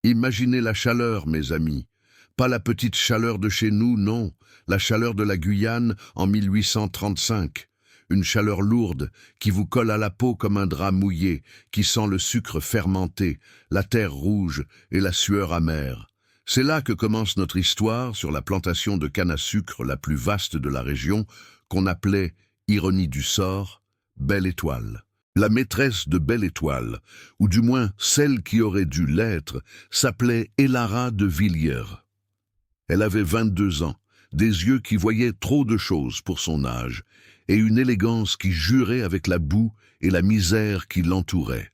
Imaginez la chaleur, mes amis. Pas la petite chaleur de chez nous, non. La chaleur de la Guyane en 1835. Une chaleur lourde qui vous colle à la peau comme un drap mouillé, qui sent le sucre fermenté, la terre rouge et la sueur amère. C'est là que commence notre histoire sur la plantation de canne à sucre la plus vaste de la région, qu'on appelait, ironie du sort, Belle Étoile. La maîtresse de Belle Étoile, ou du moins celle qui aurait dû l'être, s'appelait Elara de Villiers. Elle avait 22 ans, des yeux qui voyaient trop de choses pour son âge, et une élégance qui jurait avec la boue et la misère qui l'entourait.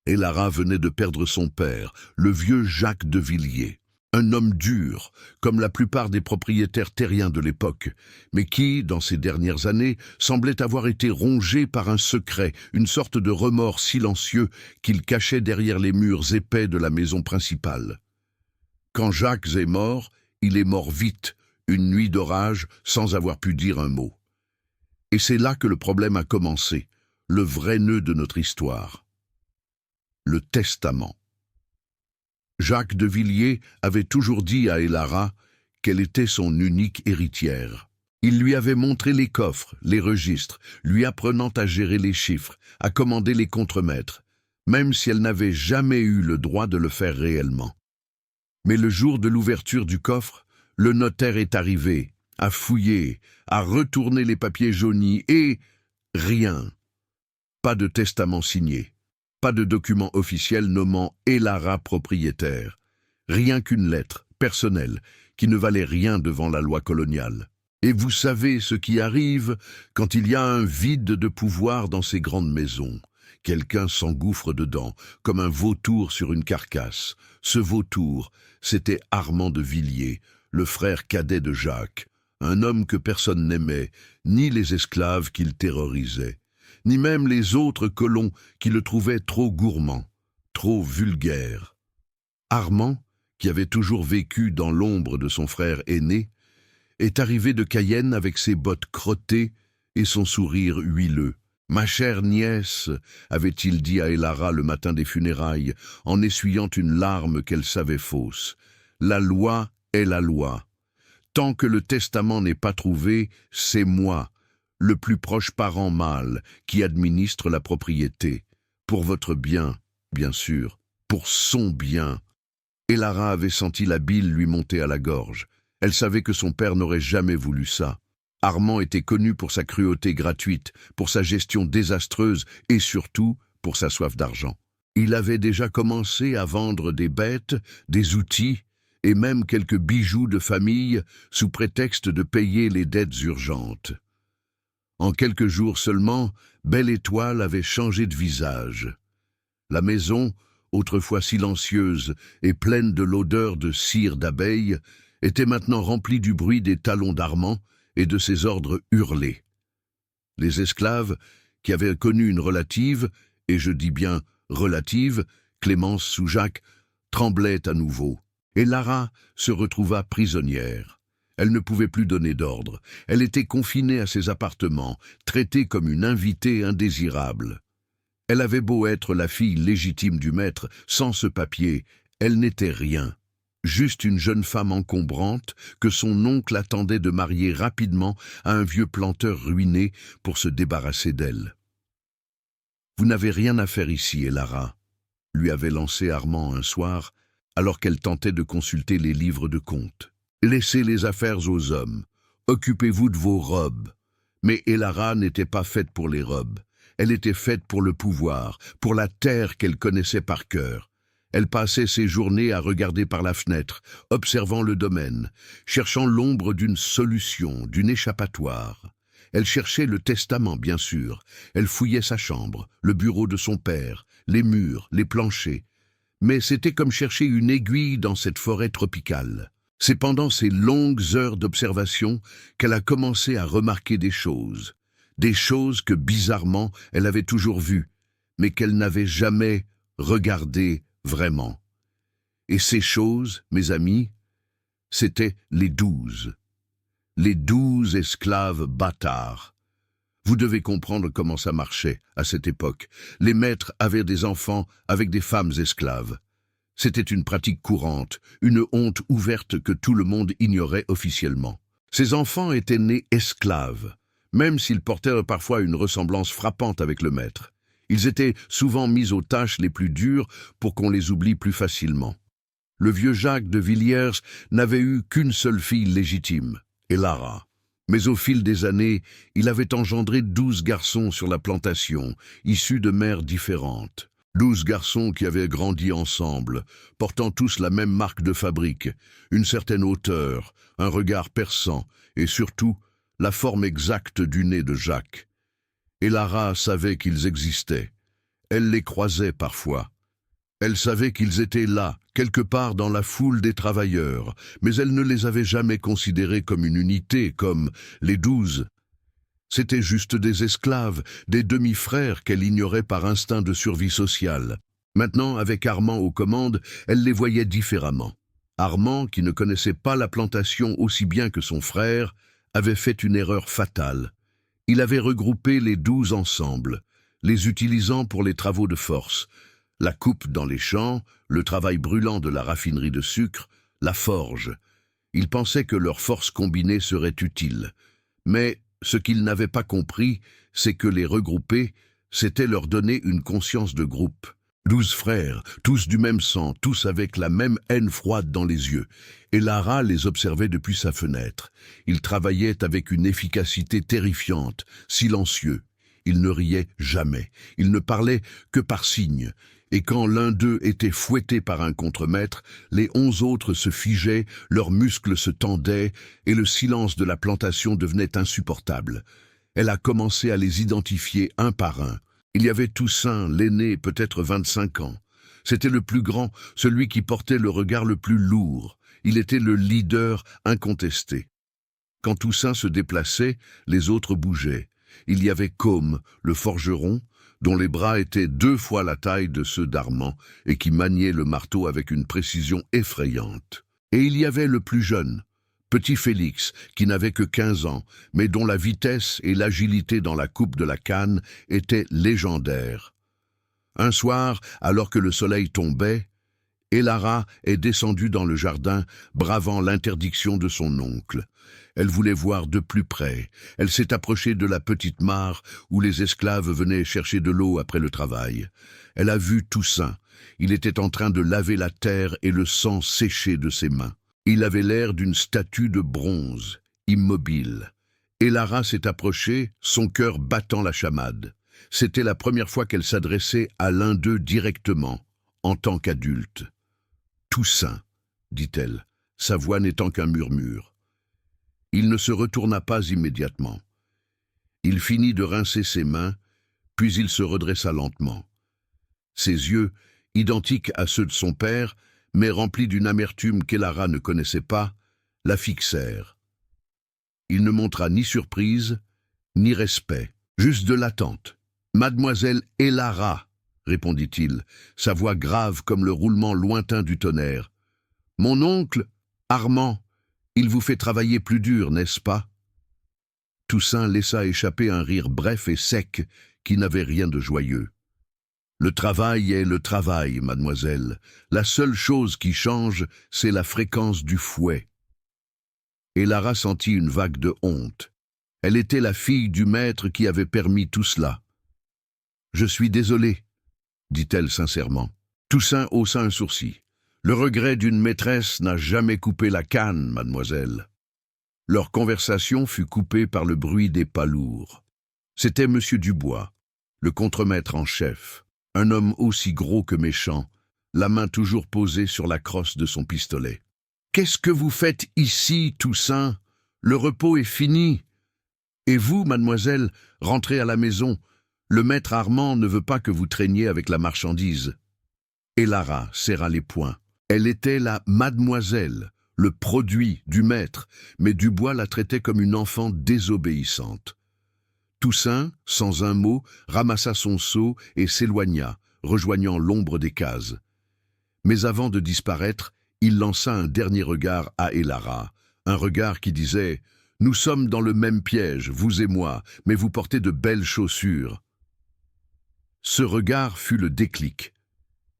Elara venait de perdre son père, le vieux Jacques de Villiers. Un homme dur, comme la plupart des propriétaires terriens de l'époque, mais qui, dans ces dernières années, semblait avoir été rongé par un secret, une sorte de remords silencieux qu'il cachait derrière les murs épais de la maison principale. Quand Jacques est mort, il est mort vite, une nuit d'orage, sans avoir pu dire un mot. Et c'est là que le problème a commencé, le vrai nœud de notre histoire. Le testament. Jacques de Villiers avait toujours dit à Elara qu'elle était son unique héritière. Il lui avait montré les coffres, les registres, lui apprenant à gérer les chiffres, à commander les contremaîtres, même si elle n'avait jamais eu le droit de le faire réellement. Mais le jour de l'ouverture du coffre, le notaire est arrivé, a fouillé, a retourné les papiers jaunis et rien. Pas de testament signé. Pas de document officiel nommant Elara propriétaire. Rien qu'une lettre, personnelle, qui ne valait rien devant la loi coloniale. Et vous savez ce qui arrive quand il y a un vide de pouvoir dans ces grandes maisons. Quelqu'un s'engouffre dedans, comme un vautour sur une carcasse. Ce vautour, c'était Armand de Villiers, le frère cadet de Jacques, un homme que personne n'aimait, ni les esclaves qu'il terrorisait, ni même les autres colons qui le trouvaient trop gourmand, trop vulgaire. Armand, qui avait toujours vécu dans l'ombre de son frère aîné, est arrivé de Cayenne avec ses bottes crottées et son sourire huileux. « Ma chère nièce », avait-il dit à Elara le matin des funérailles, en essuyant une larme qu'elle savait fausse, « la loi est la loi. Tant que le testament n'est pas trouvé, c'est moi, le plus proche parent mâle, qui administre la propriété. Pour votre bien, bien sûr, pour son bien. » Elara avait senti la bile lui monter à la gorge. Elle savait que son père n'aurait jamais voulu ça. Armand était connu pour sa cruauté gratuite, pour sa gestion désastreuse et surtout pour sa soif d'argent. Il avait déjà commencé à vendre des bêtes, des outils et même quelques bijoux de famille sous prétexte de payer les dettes urgentes. En quelques jours seulement, Belle Étoile avait changé de visage. La maison, autrefois silencieuse et pleine de l'odeur de cire d'abeille, était maintenant remplie du bruit des talons d'Armand et de ses ordres hurlés. Les esclaves, qui avaient connu une relative, et je dis bien relative, Clémence sous Jacques, tremblaient à nouveau, et Lara se retrouva prisonnière. Elle ne pouvait plus donner d'ordre. Elle était confinée à ses appartements, traitée comme une invitée indésirable. Elle avait beau être la fille légitime du maître, sans ce papier, elle n'était rien. Juste une jeune femme encombrante que son oncle attendait de marier rapidement à un vieux planteur ruiné pour se débarrasser d'elle. « Vous n'avez rien à faire ici, Elara », lui avait lancé Armand un soir, alors qu'elle tentait de consulter les livres de comptes. « Laissez les affaires aux hommes. Occupez-vous de vos robes. » Mais Elara n'était pas faite pour les robes. Elle était faite pour le pouvoir, pour la terre qu'elle connaissait par cœur. Elle passait ses journées à regarder par la fenêtre, observant le domaine, cherchant l'ombre d'une solution, d'une échappatoire. Elle cherchait le testament, bien sûr. Elle fouillait sa chambre, le bureau de son père, les murs, les planchers. Mais c'était comme chercher une aiguille dans cette forêt tropicale. C'est pendant ces longues heures d'observation qu'elle a commencé à remarquer des choses que bizarrement elle avait toujours vues, mais qu'elle n'avait jamais regardées vraiment. Et ces choses, mes amis, c'étaient les 12. Les 12 esclaves bâtards. Vous devez comprendre comment ça marchait à cette époque. Les maîtres avaient des enfants avec des femmes esclaves. C'était une pratique courante, une honte ouverte que tout le monde ignorait officiellement. Ces enfants étaient nés esclaves, même s'ils portaient parfois une ressemblance frappante avec le maître. Ils étaient souvent mis aux tâches les plus dures pour qu'on les oublie plus facilement. Le vieux Jacques de Villiers n'avait eu qu'une seule fille légitime, Elara. Mais au fil des années, il avait engendré 12 garçons sur la plantation, issus de mères différentes. 12 garçons qui avaient grandi ensemble, portant tous la même marque de fabrique, une certaine hauteur, un regard perçant et surtout la forme exacte du nez de Jacques. Elara savait qu'ils existaient. Elle les croisait parfois. Elle savait qu'ils étaient là, quelque part dans la foule des travailleurs, mais elle ne les avait jamais considérés comme une unité, comme les 12. C'étaient juste des esclaves, des demi-frères qu'elle ignorait par instinct de survie sociale. Maintenant, avec Armand aux commandes, elle les voyait différemment. Armand, qui ne connaissait pas la plantation aussi bien que son frère, avait fait une erreur fatale. Il avait regroupé les 12 ensemble, les utilisant pour les travaux de force, la coupe dans les champs, le travail brûlant de la raffinerie de sucre, la forge. Il pensait que leur force combinée serait utile. Mais ce qu'il n'avait pas compris, c'est que les regrouper, c'était leur donner une conscience de groupe. 12 frères, tous du même sang, tous avec la même haine froide dans les yeux. Et Lara les observait depuis sa fenêtre. Ils travaillaient avec une efficacité terrifiante, silencieux. Ils ne riaient jamais. Ils ne parlaient que par signes. Et quand l'un d'eux était fouetté par un contremaître, les 11 autres se figeaient, leurs muscles se tendaient, et le silence de la plantation devenait insupportable. Elle a commencé à les identifier un par un. Il y avait Toussaint, l'aîné, peut-être 25 ans. C'était le plus grand, celui qui portait le regard le plus lourd. Il était le leader incontesté. Quand Toussaint se déplaçait, les autres bougeaient. Il y avait Côme, le forgeron, dont les bras étaient 2 fois la taille de ceux d'Armand et qui maniait le marteau avec une précision effrayante. Et il y avait le plus jeune, petit Félix, qui n'avait que 15 ans, mais dont la vitesse et l'agilité dans la coupe de la canne étaient légendaires. Un soir, alors que le soleil tombait, Elara est descendue dans le jardin, bravant l'interdiction de son oncle. Elle voulait voir de plus près. Elle s'est approchée de la petite mare où les esclaves venaient chercher de l'eau après le travail. Elle a vu Toussaint. Il était en train de laver la terre et le sang séchait de ses mains. Il avait l'air d'une statue de bronze, immobile. Elara s'est approchée, son cœur battant la chamade. C'était la première fois qu'elle s'adressait à l'un d'eux directement, en tant qu'adulte. « Toussaint », dit-elle, sa voix n'étant qu'un murmure. Il ne se retourna pas immédiatement. Il finit de rincer ses mains, puis il se redressa lentement. Ses yeux, identiques à ceux de son père, mais remplis d'une amertume qu'Elara ne connaissait pas, la fixèrent. Il ne montra ni surprise, ni respect, juste de l'attente. « Mademoiselle Elara », répondit-il, sa voix grave comme le roulement lointain du tonnerre. « Mon oncle, Armand, il vous fait travailler plus dur, n'est-ce pas ?» Toussaint laissa échapper un rire bref et sec qui n'avait rien de joyeux. « Le travail est le travail, mademoiselle. La seule chose qui change, c'est la fréquence du fouet. » Et Lara sentit une vague de honte. Elle était la fille du maître qui avait permis tout cela. « Je suis désolée, » dit-elle sincèrement. Toussaint haussa un sourcil. « Le regret d'une maîtresse n'a jamais coupé la canne, mademoiselle. » Leur conversation fut coupée par le bruit des pas lourds. C'était M. Dubois, le contremaître en chef, un homme aussi gros que méchant, la main toujours posée sur la crosse de son pistolet. « Qu'est-ce que vous faites ici, Toussaint? Le repos est fini. Et vous, mademoiselle, rentrez à la maison. Le maître Armand ne veut pas que vous traîniez avec la marchandise. » Et Lara serra les poings. Elle était la mademoiselle, le produit du maître, mais Dubois la traitait comme une enfant désobéissante. Toussaint, sans un mot, ramassa son seau et s'éloigna, rejoignant l'ombre des cases. Mais avant de disparaître, il lança un dernier regard à Elara, un regard qui disait « Nous sommes dans le même piège, vous et moi, mais vous portez de belles chaussures. » Ce regard fut le déclic.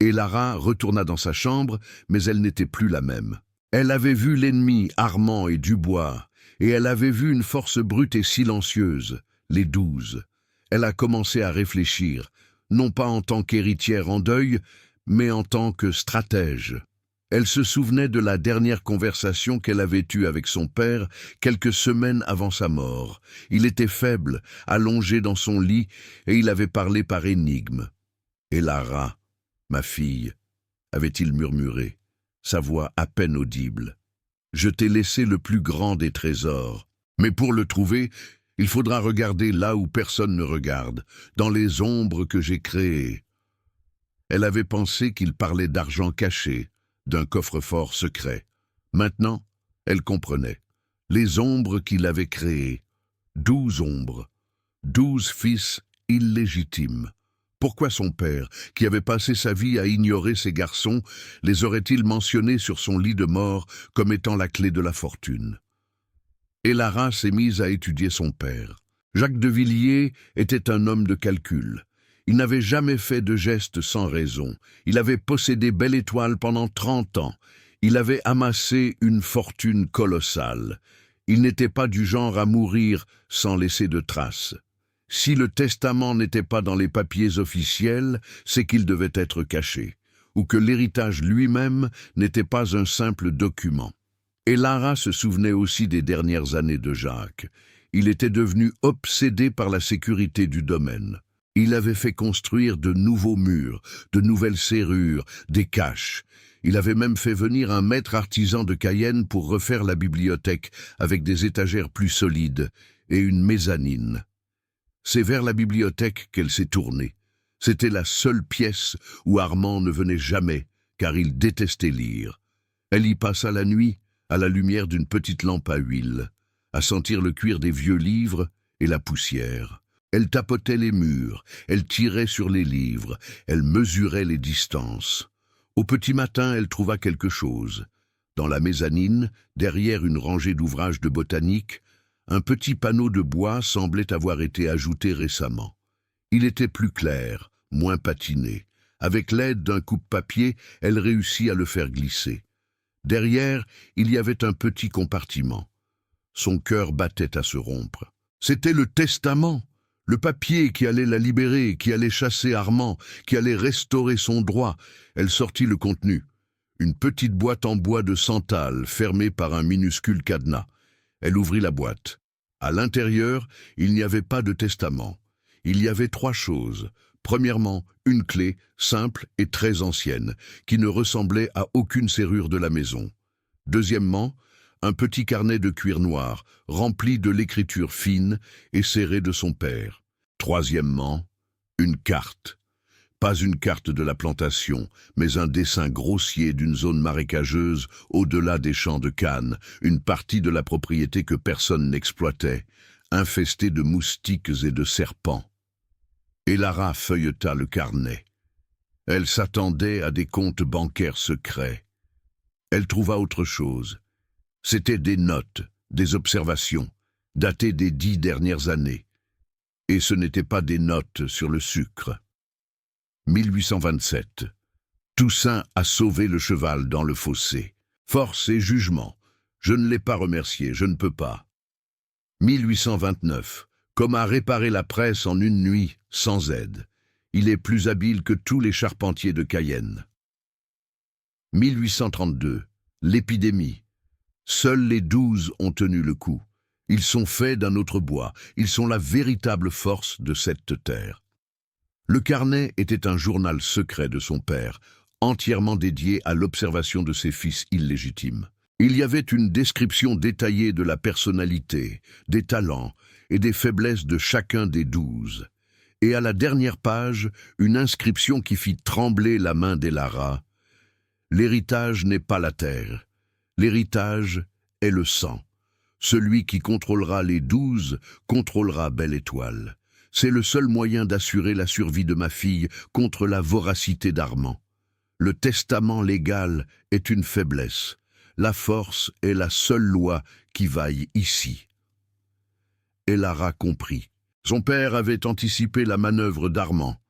Et Lara retourna dans sa chambre, mais elle n'était plus la même. Elle avait vu l'ennemi Armand et Dubois, et elle avait vu une force brute et silencieuse, les 12. Elle a commencé à réfléchir, non pas en tant qu'héritière en deuil, mais en tant que stratège. Elle se souvenait de la dernière conversation qu'elle avait eue avec son père quelques semaines avant sa mort. Il était faible, allongé dans son lit, et il avait parlé par énigme. « Et Lara, ma fille, avait-il murmuré, sa voix à peine audible. Je t'ai laissé le plus grand des trésors. Mais pour le trouver, il faudra regarder là où personne ne regarde, dans les ombres que j'ai créées. » Elle avait pensé qu'il parlait d'argent caché, d'un coffre-fort secret. Maintenant, elle comprenait. Les ombres qu'il avait créées. 12 ombres. 12 fils illégitimes. Pourquoi son père, qui avait passé sa vie à ignorer ces garçons, les aurait-il mentionnés sur son lit de mort comme étant la clé de la fortune? Et Lara s'est mise à étudier son père. Jacques de Villiers était un homme de calcul. Il n'avait jamais fait de geste sans raison. Il avait possédé Belle Étoile pendant 30 ans. Il avait amassé une fortune colossale. Il n'était pas du genre à mourir sans laisser de traces. Si le testament n'était pas dans les papiers officiels, c'est qu'il devait être caché, ou que l'héritage lui-même n'était pas un simple document. Et Lara se souvenait aussi des dernières années de Jacques. Il était devenu obsédé par la sécurité du domaine. Il avait fait construire de nouveaux murs, de nouvelles serrures, des caches. Il avait même fait venir un maître artisan de Cayenne pour refaire la bibliothèque avec des étagères plus solides et une mezzanine. C'est vers la bibliothèque qu'elle s'est tournée. C'était la seule pièce où Armand ne venait jamais, car il détestait lire. Elle y passa la nuit, à la lumière d'une petite lampe à huile, à sentir le cuir des vieux livres et la poussière. Elle tapotait les murs, elle tirait sur les livres, elle mesurait les distances. Au petit matin, elle trouva quelque chose. Dans la mezzanine, derrière une rangée d'ouvrages de botanique, un petit panneau de bois semblait avoir été ajouté récemment. Il était plus clair, moins patiné. Avec l'aide d'un coupe-papier, elle réussit à le faire glisser. Derrière, il y avait un petit compartiment. Son cœur battait à se rompre. C'était le testament, le papier qui allait la libérer, qui allait chasser Armand, qui allait restaurer son droit. Elle sortit le contenu. Une petite boîte en bois de santal, fermée par un minuscule cadenas. Elle ouvrit la boîte. À l'intérieur, il n'y avait pas de testament. Il y avait 3 choses. Premièrement, une clé, simple et très ancienne, qui ne ressemblait à aucune serrure de la maison. Deuxièmement, un petit carnet de cuir noir, rempli de l'écriture fine et serrée de son père. Troisièmement, une carte. Pas une carte de la plantation, mais un dessin grossier d'une zone marécageuse au-delà des champs de canne, une partie de la propriété que personne n'exploitait, infestée de moustiques et de serpents. Et Lara feuilleta le carnet. Elle s'attendait à des comptes bancaires secrets. Elle trouva autre chose. C'étaient des notes, des observations, datées des 10 dernières années. Et ce n'étaient pas des notes sur le sucre. 1827. Toussaint a sauvé le cheval dans le fossé. Force et jugement. Je ne l'ai pas remercié, je ne peux pas. 1829. Comme a réparé la presse en une nuit, sans aide. Il est plus habile que tous les charpentiers de Cayenne. 1832. L'épidémie. Seuls les 12 ont tenu le coup. Ils sont faits d'un autre bois. Ils sont la véritable force de cette terre. Le carnet était un journal secret de son père, entièrement dédié à l'observation de ses fils illégitimes. Il y avait une description détaillée de la personnalité, des talents et des faiblesses de chacun des 12. Et à la dernière page, une inscription qui fit trembler la main d'Elara. L'héritage n'est pas la terre. L'héritage est le sang. Celui qui contrôlera les 12 contrôlera Belle Étoile. C'est le seul moyen d'assurer la survie de ma fille contre la voracité d'Armand. Le testament légal est une faiblesse. La force est la seule loi qui vaille ici. Et Lara comprit. Son père avait anticipé la manœuvre d'Armand.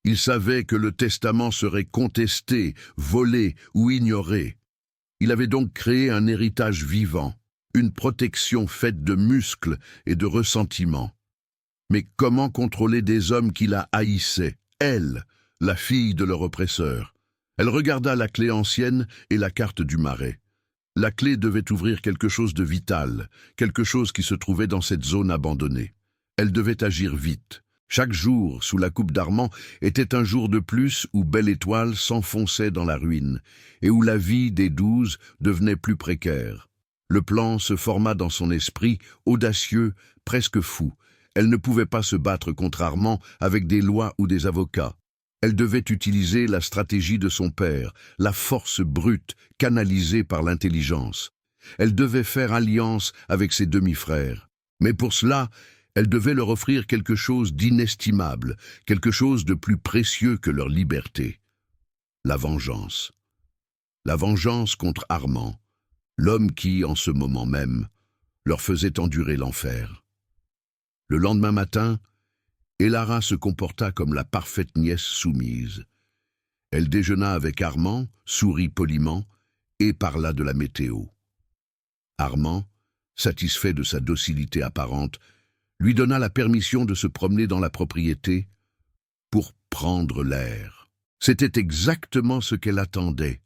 Il savait que le testament serait contesté, volé ou ignoré. Il avait donc créé un héritage vivant, une protection faite de muscles et de ressentiments. Mais comment contrôler des hommes qui la haïssaient, elle, la fille de leur oppresseur? Elle regarda la clé ancienne et la carte du marais. La clé devait ouvrir quelque chose de vital, quelque chose qui se trouvait dans cette zone abandonnée. Elle devait agir vite. Chaque jour, sous la coupe d'Armand, était un jour de plus où Belle Étoile s'enfonçait dans la ruine, et où la vie des 12 devenait plus précaire. Le plan se forma dans son esprit, audacieux, presque fou. Elle ne pouvait pas se battre contre Armand avec des lois ou des avocats. Elle devait utiliser la stratégie de son père, la force brute canalisée par l'intelligence. Elle devait faire alliance avec ses demi-frères. Mais pour cela, elle devait leur offrir quelque chose d'inestimable, quelque chose de plus précieux que leur liberté. La vengeance. La vengeance contre Armand, l'homme qui, en ce moment même, leur faisait endurer l'enfer. Le lendemain matin, Elara se comporta comme la parfaite nièce soumise. Elle déjeuna avec Armand, sourit poliment, et parla de la météo. Armand, satisfait de sa docilité apparente, lui donna la permission de se promener dans la propriété pour prendre l'air. C'était exactement ce qu'elle attendait.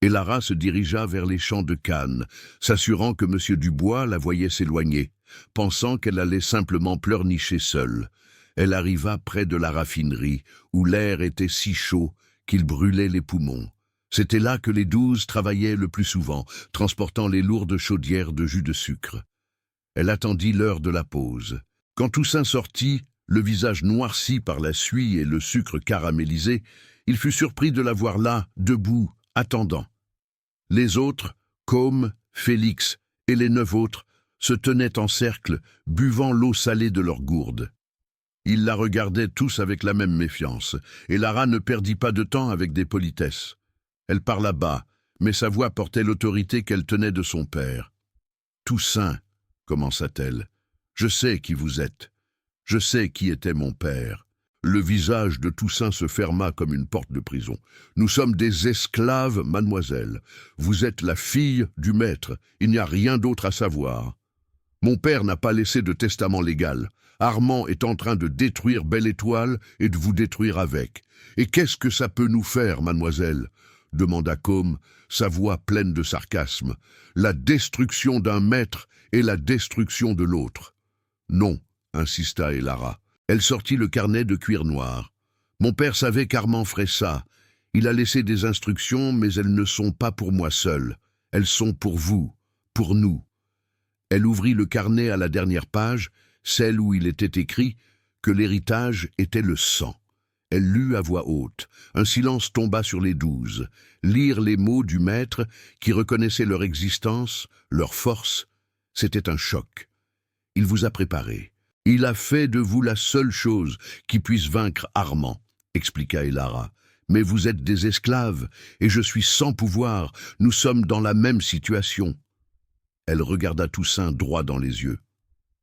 Elara se dirigea vers les champs de canne, s'assurant que M. Dubois la voyait s'éloigner, pensant qu'elle allait simplement pleurnicher seule. Elle arriva près de la raffinerie, où l'air était si chaud qu'il brûlait les poumons. C'était là que les 12 travaillaient le plus souvent, transportant les lourdes chaudières de jus de sucre. Elle attendit l'heure de la pause. Quand Toussaint sortit, le visage noirci par la suie et le sucre caramélisé, il fut surpris de la voir là, debout, attendant. Les autres, Côme, Félix et les 9 autres, se tenaient en cercle, buvant l'eau salée de leurs gourdes. Ils la regardaient tous avec la même méfiance, et Lara ne perdit pas de temps avec des politesses. Elle parla bas, mais sa voix portait l'autorité qu'elle tenait de son père. « Toussaint, commença-t-elle, je sais qui vous êtes. Je sais qui était mon père. » Le visage de Toussaint se ferma comme une porte de prison. « Nous sommes des esclaves, mademoiselle. Vous êtes la fille du maître. Il n'y a rien d'autre à savoir. Mon père n'a pas laissé de testament légal. Armand est en train de détruire Belle Étoile et de vous détruire avec. Et qu'est-ce que ça peut nous faire, mademoiselle ?» demanda Côme, sa voix pleine de sarcasme. « La destruction d'un maître et la destruction de l'autre. » « Non, insista Elara. Elle sortit le carnet de cuir noir. « Mon père savait qu'Armand ferait ça. Il a laissé des instructions, mais elles ne sont pas pour moi seule. Elles sont pour vous, pour nous. » Elle ouvrit le carnet à la dernière page, celle où il était écrit que l'héritage était le sang. Elle lut à voix haute. Un silence tomba sur les 12. Lire les mots du maître, qui reconnaissait leur existence, leur force, c'était un choc. Il vous a préparé. Il a fait de vous la seule chose qui puisse vaincre Armand, expliqua Elara. Mais vous êtes des esclaves, et je suis sans pouvoir. Nous sommes dans la même situation. Elle regarda Toussaint droit dans les yeux.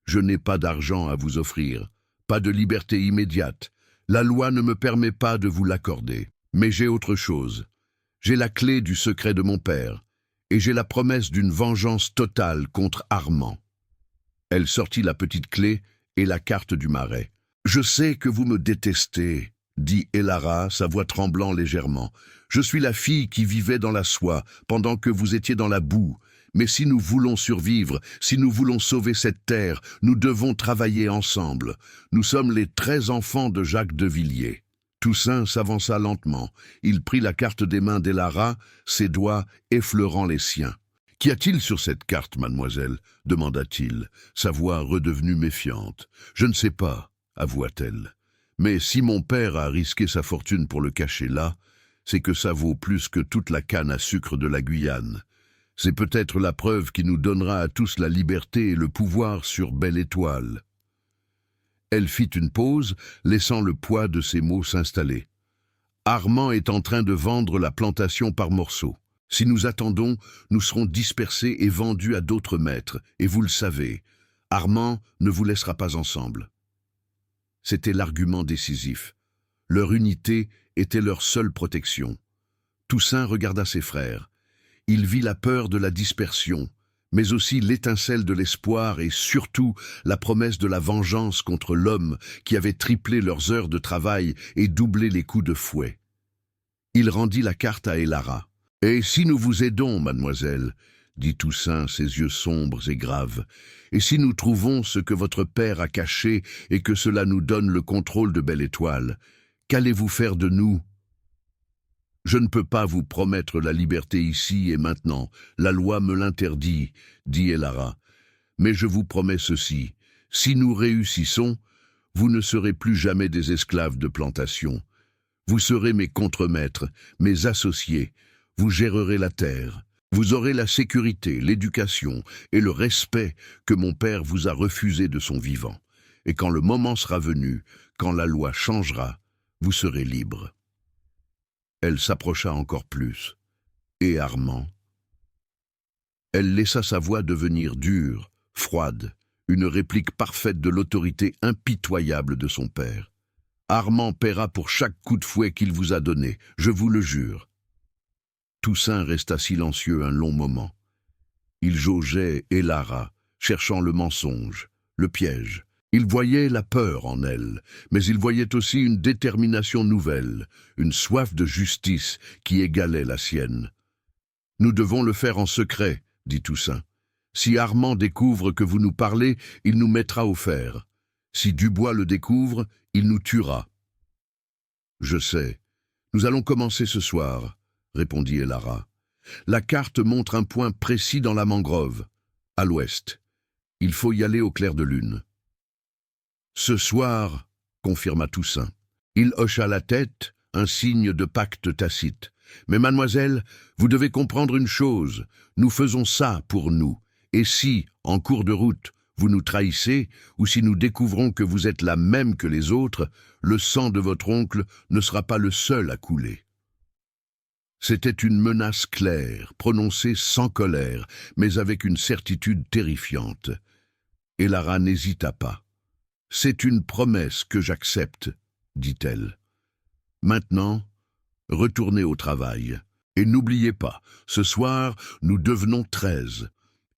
Je n'ai pas d'argent à vous offrir, pas de liberté immédiate. La loi ne me permet pas de vous l'accorder. Mais j'ai autre chose. J'ai la clé du secret de mon père, et j'ai la promesse d'une vengeance totale contre Armand. Elle sortit la petite clé et la carte du marais. « Je sais que vous me détestez, » dit Elara, sa voix tremblant légèrement. « Je suis la fille qui vivait dans la soie, pendant que vous étiez dans la boue. Mais si nous voulons survivre, si nous voulons sauver cette terre, nous devons travailler ensemble. Nous sommes les 13 enfants de Jacques de Villiers. » Toussaint s'avança lentement. Il prit la carte des mains d'Elara, ses doigts effleurant les siens. « Qu'y a-t-il sur cette carte, mademoiselle » demanda-t-il, sa voix redevenue méfiante. « Je ne sais pas, avoua-t-elle. Mais si mon père a risqué sa fortune pour le cacher là, c'est que ça vaut plus que toute la canne à sucre de la Guyane. C'est peut-être la preuve qui nous donnera à tous la liberté et le pouvoir sur Belle Étoile. » Elle fit une pause, laissant le poids de ses mots s'installer. « Armand est en train de vendre la plantation par morceaux. Si nous attendons, nous serons dispersés et vendus à d'autres maîtres, et vous le savez, Armand ne vous laissera pas ensemble. » C'était l'argument décisif. Leur unité était leur seule protection. Toussaint regarda ses frères. Il vit la peur de la dispersion, mais aussi l'étincelle de l'espoir et surtout la promesse de la vengeance contre l'homme qui avait triplé leurs heures de travail et doublé les coups de fouet. Il rendit la carte à Elara. « Et si nous vous aidons, mademoiselle ?» dit Toussaint, ses yeux sombres et graves. « Et si nous trouvons ce que votre père a caché et que cela nous donne le contrôle de Belle Étoile, qu'allez-vous faire de nous ?» « Je ne peux pas vous promettre la liberté ici et maintenant, la loi me l'interdit, dit Elara. Mais je vous promets ceci, si nous réussissons, vous ne serez plus jamais des esclaves de plantation. Vous serez mes contremaîtres, mes associés, vous gérerez la terre. Vous aurez la sécurité, l'éducation et le respect que mon père vous a refusé de son vivant. Et quand le moment sera venu, quand la loi changera, vous serez libres. » Elle s'approcha encore plus. Et Armand? Elle laissa sa voix devenir dure, froide, une réplique parfaite de l'autorité impitoyable de son père. Armand paiera pour chaque coup de fouet qu'il vous a donné, je vous le jure. Toussaint resta silencieux un long moment. Il jaugeait Elara, cherchant le mensonge, le piège. Il voyait la peur en elle, mais il voyait aussi une détermination nouvelle, une soif de justice qui égalait la sienne. « Nous devons le faire en secret, » dit Toussaint. « Si Armand découvre que vous nous parlez, il nous mettra au fer. Si Dubois le découvre, il nous tuera. »« Je sais. Nous allons commencer ce soir, » répondit Elara. « La carte montre un point précis dans la mangrove, à l'ouest. Il faut y aller au clair de lune. » « Ce soir, » confirma Toussaint. Il hocha la tête, un signe de pacte tacite. « Mais mademoiselle, vous devez comprendre une chose, nous faisons ça pour nous. Et si, en cours de route, vous nous trahissez, ou si nous découvrons que vous êtes la même que les autres, le sang de votre oncle ne sera pas le seul à couler. » C'était une menace claire, prononcée sans colère, mais avec une certitude terrifiante. Elara n'hésita pas. « C'est une promesse que j'accepte, » dit-elle. « Maintenant, retournez au travail. Et n'oubliez pas, ce soir, nous devenons 13. »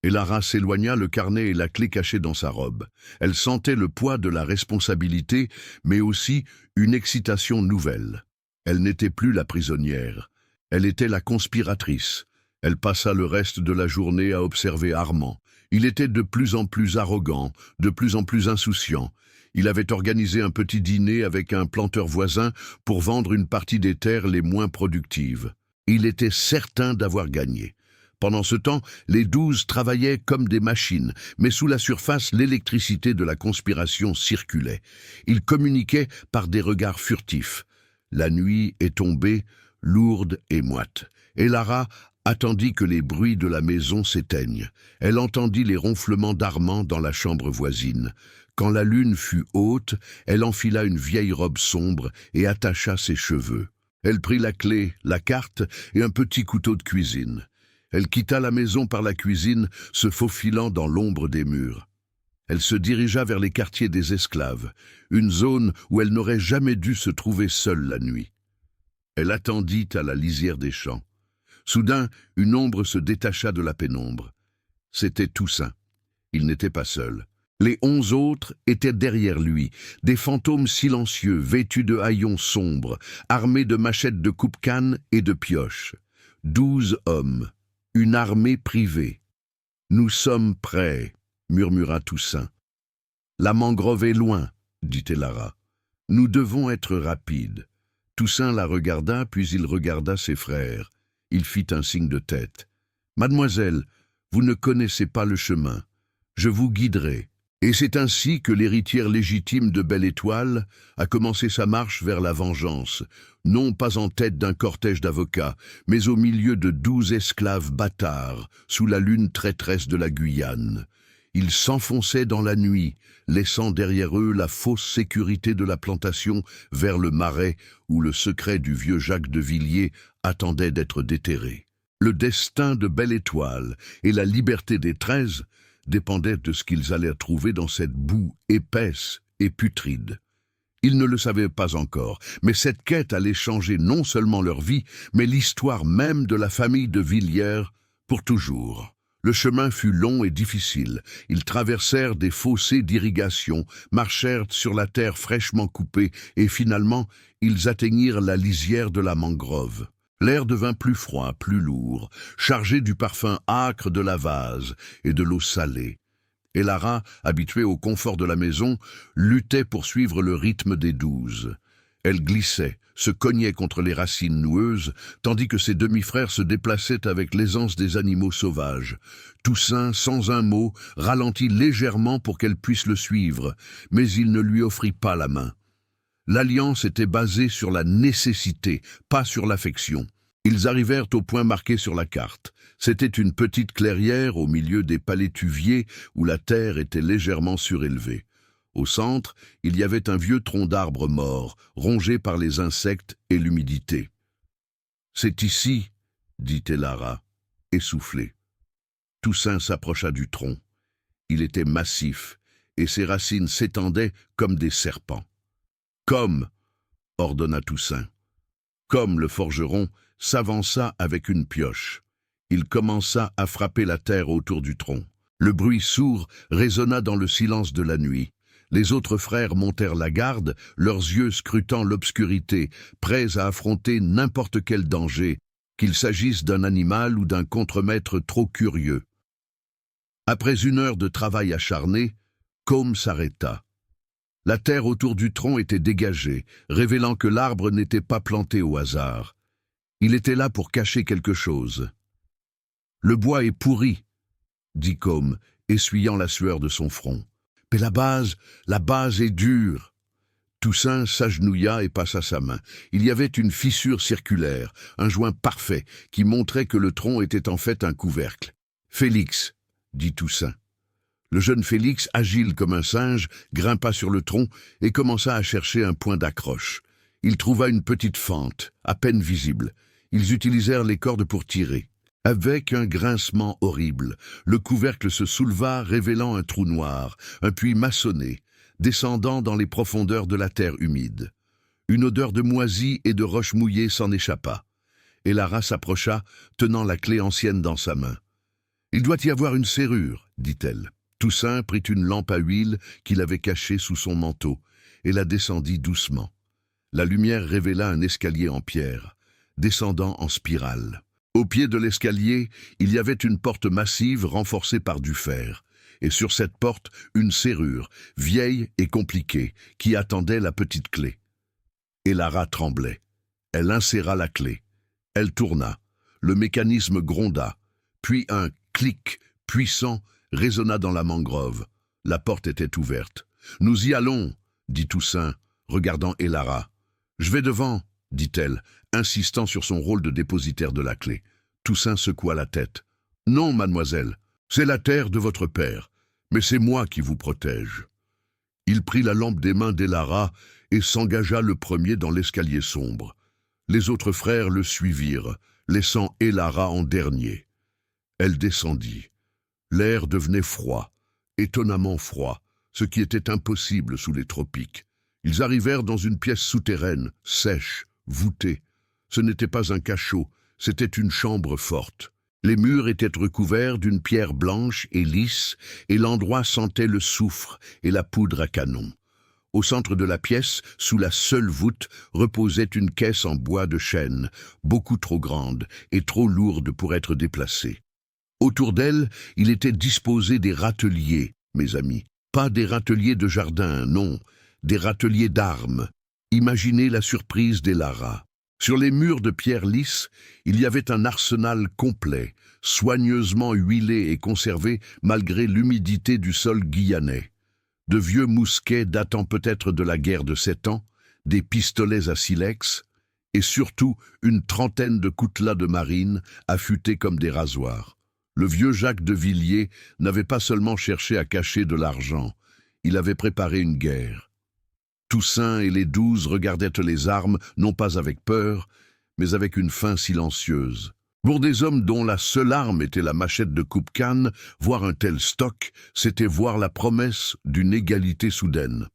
Elara s'éloigna, le carnet et la clé cachés dans sa robe. Elle sentait le poids de la responsabilité, mais aussi une excitation nouvelle. Elle n'était plus la prisonnière. Elle était la conspiratrice. Elle passa le reste de la journée à observer Armand. Il était de plus en plus arrogant, de plus en plus insouciant. Il avait organisé un petit dîner avec un planteur voisin pour vendre une partie des terres les moins productives. Il était certain d'avoir gagné. Pendant ce temps, les 12 travaillaient comme des machines, mais sous la surface, l'électricité de la conspiration circulait. Ils communiquaient par des regards furtifs. La nuit est tombée, lourde et moite. Elara attendit que les bruits de la maison s'éteignent. Elle entendit les ronflements d'Armand dans la chambre voisine. Quand la lune fut haute, elle enfila une vieille robe sombre et attacha ses cheveux. Elle prit la clé, la carte et un petit couteau de cuisine. Elle quitta la maison par la cuisine, se faufilant dans l'ombre des murs. Elle se dirigea vers les quartiers des esclaves, une zone où elle n'aurait jamais dû se trouver seule la nuit. Elle attendit à la lisière des champs. Soudain, une ombre se détacha de la pénombre. C'était Toussaint. Il n'était pas seul. Les 11 autres étaient derrière lui, des fantômes silencieux, vêtus de haillons sombres, armés de machettes de coupe-canne et de pioches. 12 hommes, une armée privée. « Nous sommes prêts, » murmura Toussaint. « La mangrove est loin, » dit Elara. « Nous devons être rapides. » Toussaint la regarda, puis il regarda ses frères. Il fit un signe de tête. « Mademoiselle, vous ne connaissez pas le chemin. Je vous guiderai. » Et c'est ainsi que l'héritière légitime de Belle Étoile a commencé sa marche vers la vengeance, non pas en tête d'un cortège d'avocats, mais au milieu de 12 esclaves bâtards, sous la lune traîtresse de la Guyane. Ils s'enfonçaient dans la nuit, laissant derrière eux la fausse sécurité de la plantation vers le marais où le secret du vieux Jacques de Villiers attendait d'être déterré. Le destin de Belle Étoile et la liberté des 13 dépendaient de ce qu'ils allaient trouver dans cette boue épaisse et putride. Ils ne le savaient pas encore, mais cette quête allait changer non seulement leur vie, mais l'histoire même de la famille de Villiers pour toujours. Le chemin fut long et difficile. Ils traversèrent des fossés d'irrigation, marchèrent sur la terre fraîchement coupée et finalement, ils atteignirent la lisière de la mangrove. L'air devint plus froid, plus lourd, chargé du parfum âcre de la vase et de l'eau salée. Et Lara, habituée au confort de la maison, luttait pour suivre le rythme des 12. Elle glissait, se cognait contre les racines noueuses, tandis que ses demi-frères se déplaçaient avec l'aisance des animaux sauvages. Toussaint, sans un mot, ralentit légèrement pour qu'elle puisse le suivre, mais il ne lui offrit pas la main. L'alliance était basée sur la nécessité, pas sur l'affection. Ils arrivèrent au point marqué sur la carte. C'était une petite clairière au milieu des palétuviers où la terre était légèrement surélevée. Au centre, il y avait un vieux tronc d'arbre mort, rongé par les insectes et l'humidité. « C'est ici, » dit Elara, essoufflée. Toussaint s'approcha du tronc. Il était massif, et ses racines s'étendaient comme des serpents. « Comme !» ordonna Toussaint. Comme le forgeron s'avança avec une pioche. Il commença à frapper la terre autour du tronc. Le bruit sourd résonna dans le silence de la nuit. Les autres frères montèrent la garde, leurs yeux scrutant l'obscurité, prêts à affronter n'importe quel danger, qu'il s'agisse d'un animal ou d'un contremaître trop curieux. Après 1 heure de travail acharné, Côme s'arrêta. La terre autour du tronc était dégagée, révélant que l'arbre n'était pas planté au hasard. Il était là pour cacher quelque chose. « Le bois est pourri, » dit Côme, essuyant la sueur de son front. « Mais la base est dure. » Toussaint s'agenouilla et passa sa main. Il y avait une fissure circulaire, un joint parfait, qui montrait que le tronc était en fait un couvercle. « Félix, » dit Toussaint. Le jeune Félix, agile comme un singe, grimpa sur le tronc et commença à chercher un point d'accroche. Il trouva une petite fente, à peine visible. Ils utilisèrent les cordes pour tirer. Avec un grincement horrible, le couvercle se souleva, révélant un trou noir, un puits maçonné, descendant dans les profondeurs de la terre humide. Une odeur de moisie et de roches mouillées s'en échappa. Et Lara s'approcha, tenant la clé ancienne dans sa main. « Il doit y avoir une serrure, » dit-elle. Toussaint prit une lampe à huile qu'il avait cachée sous son manteau et la descendit doucement. La lumière révéla un escalier en pierre, descendant en spirale. Au pied de l'escalier, il y avait une porte massive renforcée par du fer, et sur cette porte, une serrure, vieille et compliquée, qui attendait la petite clé. Et Lara tremblait. Elle inséra la clé. Elle tourna. Le mécanisme gronda, puis un clic puissant résonna dans la mangrove. La porte était ouverte. « Nous y allons, » dit Toussaint, regardant Elara. « Je vais devant, » dit-elle, insistant sur son rôle de dépositaire de la clé. Toussaint secoua la tête. « Non, mademoiselle, c'est la terre de votre père, mais c'est moi qui vous protège. » Il prit la lampe des mains d'Elara et s'engagea le premier dans l'escalier sombre. Les autres frères le suivirent, laissant Elara en dernier. Elle descendit. L'air devenait froid, étonnamment froid, ce qui était impossible sous les tropiques. Ils arrivèrent dans une pièce souterraine, sèche, voûtée. Ce n'était pas un cachot, c'était une chambre forte. Les murs étaient recouverts d'une pierre blanche et lisse, et l'endroit sentait le soufre et la poudre à canon. Au centre de la pièce, sous la seule voûte, reposait une caisse en bois de chêne, beaucoup trop grande et trop lourde pour être déplacée. Autour d'elle, il était disposé des râteliers, mes amis. Pas des râteliers de jardin, non, des râteliers d'armes. Imaginez la surprise d'Elara. Sur les murs de pierre lisse, il y avait un arsenal complet, soigneusement huilé et conservé malgré l'humidité du sol guyanais. De vieux mousquets datant peut-être de la guerre de 7 ans, des pistolets à silex, et surtout une trentaine de coutelas de marine affûtés comme des rasoirs. Le vieux Jacques de Villiers n'avait pas seulement cherché à cacher de l'argent, il avait préparé une guerre. Toussaint et les 12 regardaient les armes, non pas avec peur, mais avec une faim silencieuse. Pour des hommes dont la seule arme était la machette de coupe-canne, voir un tel stock, c'était voir la promesse d'une égalité soudaine.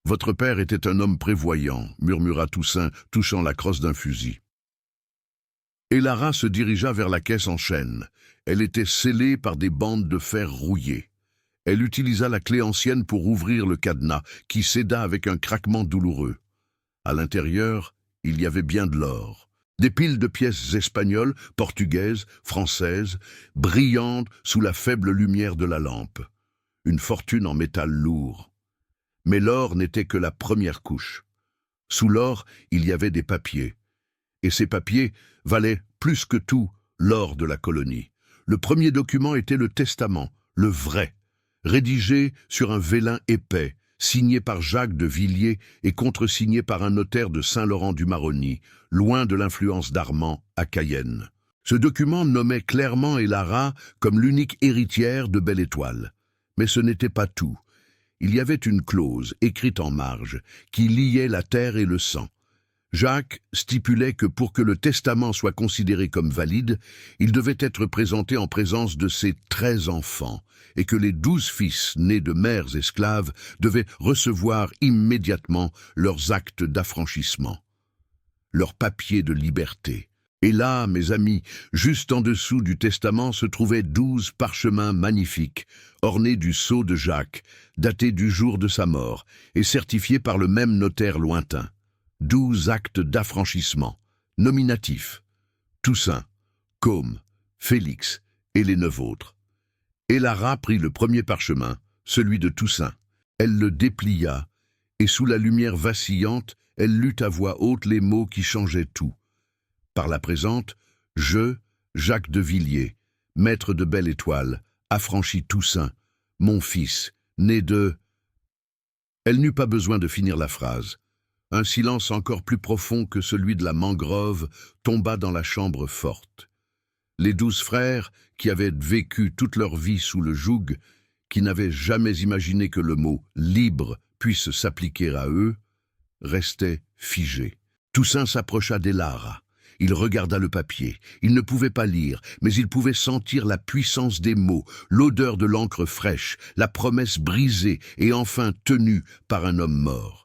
Votre père était un homme prévoyant, murmura Toussaint, touchant la crosse d'un fusil. Et Lara se dirigea vers la caisse en chêne. Elle était scellée par des bandes de fer rouillées. Elle utilisa la clé ancienne pour ouvrir le cadenas, qui céda avec un craquement douloureux. À l'intérieur, il y avait bien de l'or. Des piles de pièces espagnoles, portugaises, françaises, brillantes sous la faible lumière de la lampe. Une fortune en métal lourd. Mais l'or n'était que la première couche. Sous l'or, il y avait des papiers. Et ces papiers valaient plus que tout l'or de la colonie. Le premier document était le testament, le vrai, rédigé sur un vélin épais, signé par Jacques de Villiers et contresigné par un notaire de Saint-Laurent-du-Maroni, loin de l'influence d'Armand à Cayenne. Ce document nommait clairement Lara comme l'unique héritière de Belle Étoile. Mais ce n'était pas tout. Il y avait une clause, écrite en marge, qui liait la terre et le sang. Jacques stipulait que pour que le testament soit considéré comme valide, il devait être présenté en présence de ses 13 enfants, et que les 12 fils nés de mères esclaves devaient recevoir immédiatement leurs actes d'affranchissement, leurs papiers de liberté. Et là, mes amis, juste en dessous du testament se trouvaient 12 parchemins magnifiques, ornés du sceau de Jacques, datés du jour de sa mort, et certifiés par le même notaire lointain. 12 actes d'affranchissement, nominatifs, Toussaint, Côme, Félix et les 9 autres. Et Lara prit le premier parchemin, celui de Toussaint. Elle le déplia, et sous la lumière vacillante, elle lut à voix haute les mots qui changeaient tout. Par la présente, je, Jacques de Villiers, maître de Belle Étoile, affranchis Toussaint, mon fils, né de... Elle n'eut pas besoin de finir la phrase. Un silence encore plus profond que celui de la mangrove tomba dans la chambre forte. Les 12 frères, qui avaient vécu toute leur vie sous le joug, qui n'avaient jamais imaginé que le mot « libre » puisse s'appliquer à eux, restaient figés. Toussaint s'approcha d'Lara. Il regarda le papier. Il ne pouvait pas lire, mais il pouvait sentir la puissance des mots, l'odeur de l'encre fraîche, la promesse brisée et enfin tenue par un homme mort.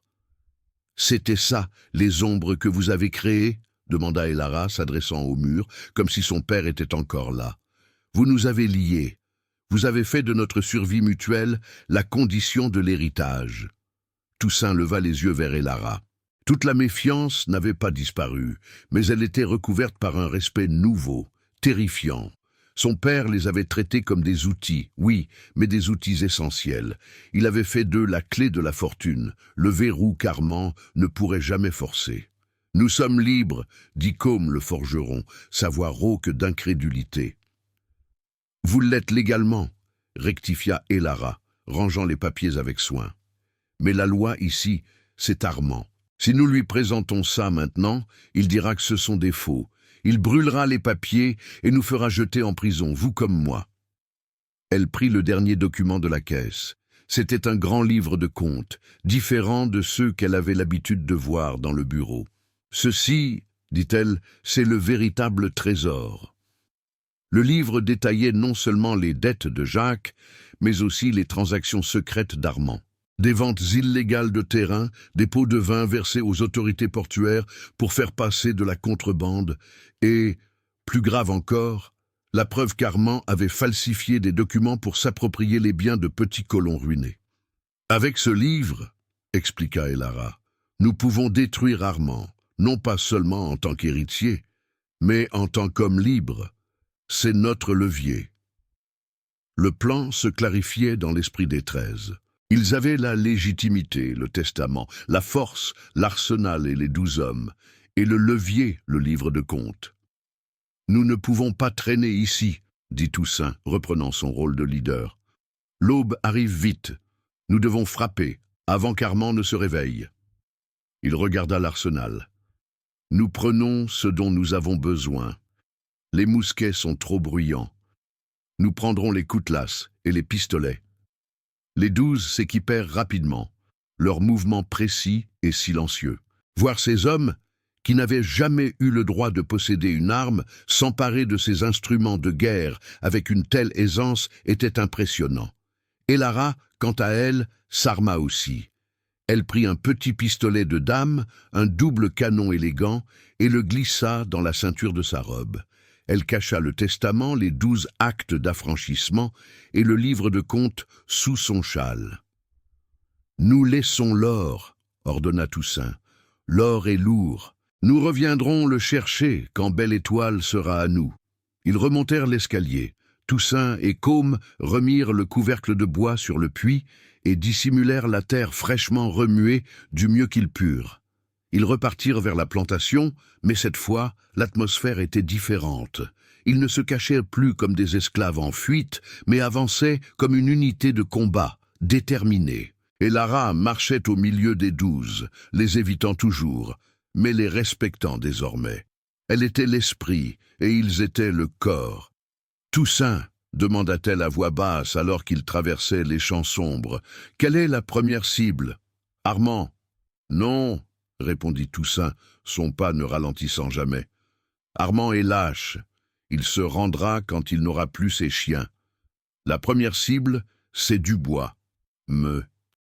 « C'était ça, les ombres que vous avez créées ?» demanda Lara, s'adressant au mur, comme si son père était encore là. « Vous nous avez liés. Vous avez fait de notre survie mutuelle la condition de l'héritage. » Toussaint leva les yeux vers Lara. Toute la méfiance n'avait pas disparu, mais elle était recouverte par un respect nouveau, terrifiant. Son père les avait traités comme des outils, oui, mais des outils essentiels. Il avait fait d'eux la clé de la fortune, le verrou qu'Armand ne pourrait jamais forcer. « Nous sommes libres », dit Côme le forgeron, sa voix rauque d'incrédulité. « Vous l'êtes légalement », rectifia Lara, rangeant les papiers avec soin. « Mais la loi ici, c'est Armand. Si nous lui présentons ça maintenant, il dira que ce sont des faux. Il brûlera les papiers et nous fera jeter en prison, vous comme moi. » Elle prit le dernier document de la caisse. C'était un grand livre de comptes, différent de ceux qu'elle avait l'habitude de voir dans le bureau. « Ceci, dit-elle, c'est le véritable trésor. » Le livre détaillait non seulement les dettes de Jacques, mais aussi les transactions secrètes d'Armand. Des ventes illégales de terrain, des pots de vin versés aux autorités portuaires pour faire passer de la contrebande et, plus grave encore, la preuve qu'Armand avait falsifié des documents pour s'approprier les biens de petits colons ruinés. « Avec ce livre, expliqua Lara, nous pouvons détruire Armand, non pas seulement en tant qu'héritier, mais en tant qu'homme libre. C'est notre levier. » Le plan se clarifiait dans l'esprit des 13. Ils avaient la légitimité, le testament, la force, l'arsenal et les 12 hommes, et le levier, le livre de comptes. « Nous ne pouvons pas traîner ici, » dit Toussaint, reprenant son rôle de leader. « L'aube arrive vite. Nous devons frapper, avant qu'Armand ne se réveille. » Il regarda l'arsenal. « Nous prenons ce dont nous avons besoin. Les mousquets sont trop bruyants. Nous prendrons les coutelasses et les pistolets. » Les 12 s'équipèrent rapidement, leurs mouvements précis et silencieux. Voir ces hommes, qui n'avaient jamais eu le droit de posséder une arme, s'emparer de ces instruments de guerre avec une telle aisance était impressionnant. Et Lara, quant à elle, s'arma aussi. Elle prit un petit pistolet de dame, un double canon élégant, et le glissa dans la ceinture de sa robe. Elle cacha le testament, les 12 actes d'affranchissement et le livre de comptes sous son châle. « Nous laissons l'or, ordonna Toussaint. L'or est lourd. Nous reviendrons le chercher quand Belle Étoile sera à nous. » Ils remontèrent l'escalier. Toussaint et Côme remirent le couvercle de bois sur le puits et dissimulèrent la terre fraîchement remuée du mieux qu'ils purent. Ils repartirent vers la plantation, mais cette fois, l'atmosphère était différente. Ils ne se cachaient plus comme des esclaves en fuite, mais avançaient comme une unité de combat, déterminée. Et Lara marchait au milieu des 12, les évitant toujours, mais les respectant désormais. Elle était l'esprit, et ils étaient le corps. « Toussaint », demanda-t-elle à voix basse alors qu'ils traversaient les champs sombres, « quelle est la première cible ?»« Armand. »« Non, » répondit Toussaint, son pas ne ralentissant jamais. « Armand est lâche. Il se rendra quand il n'aura plus ses chiens. La première cible, c'est Dubois. »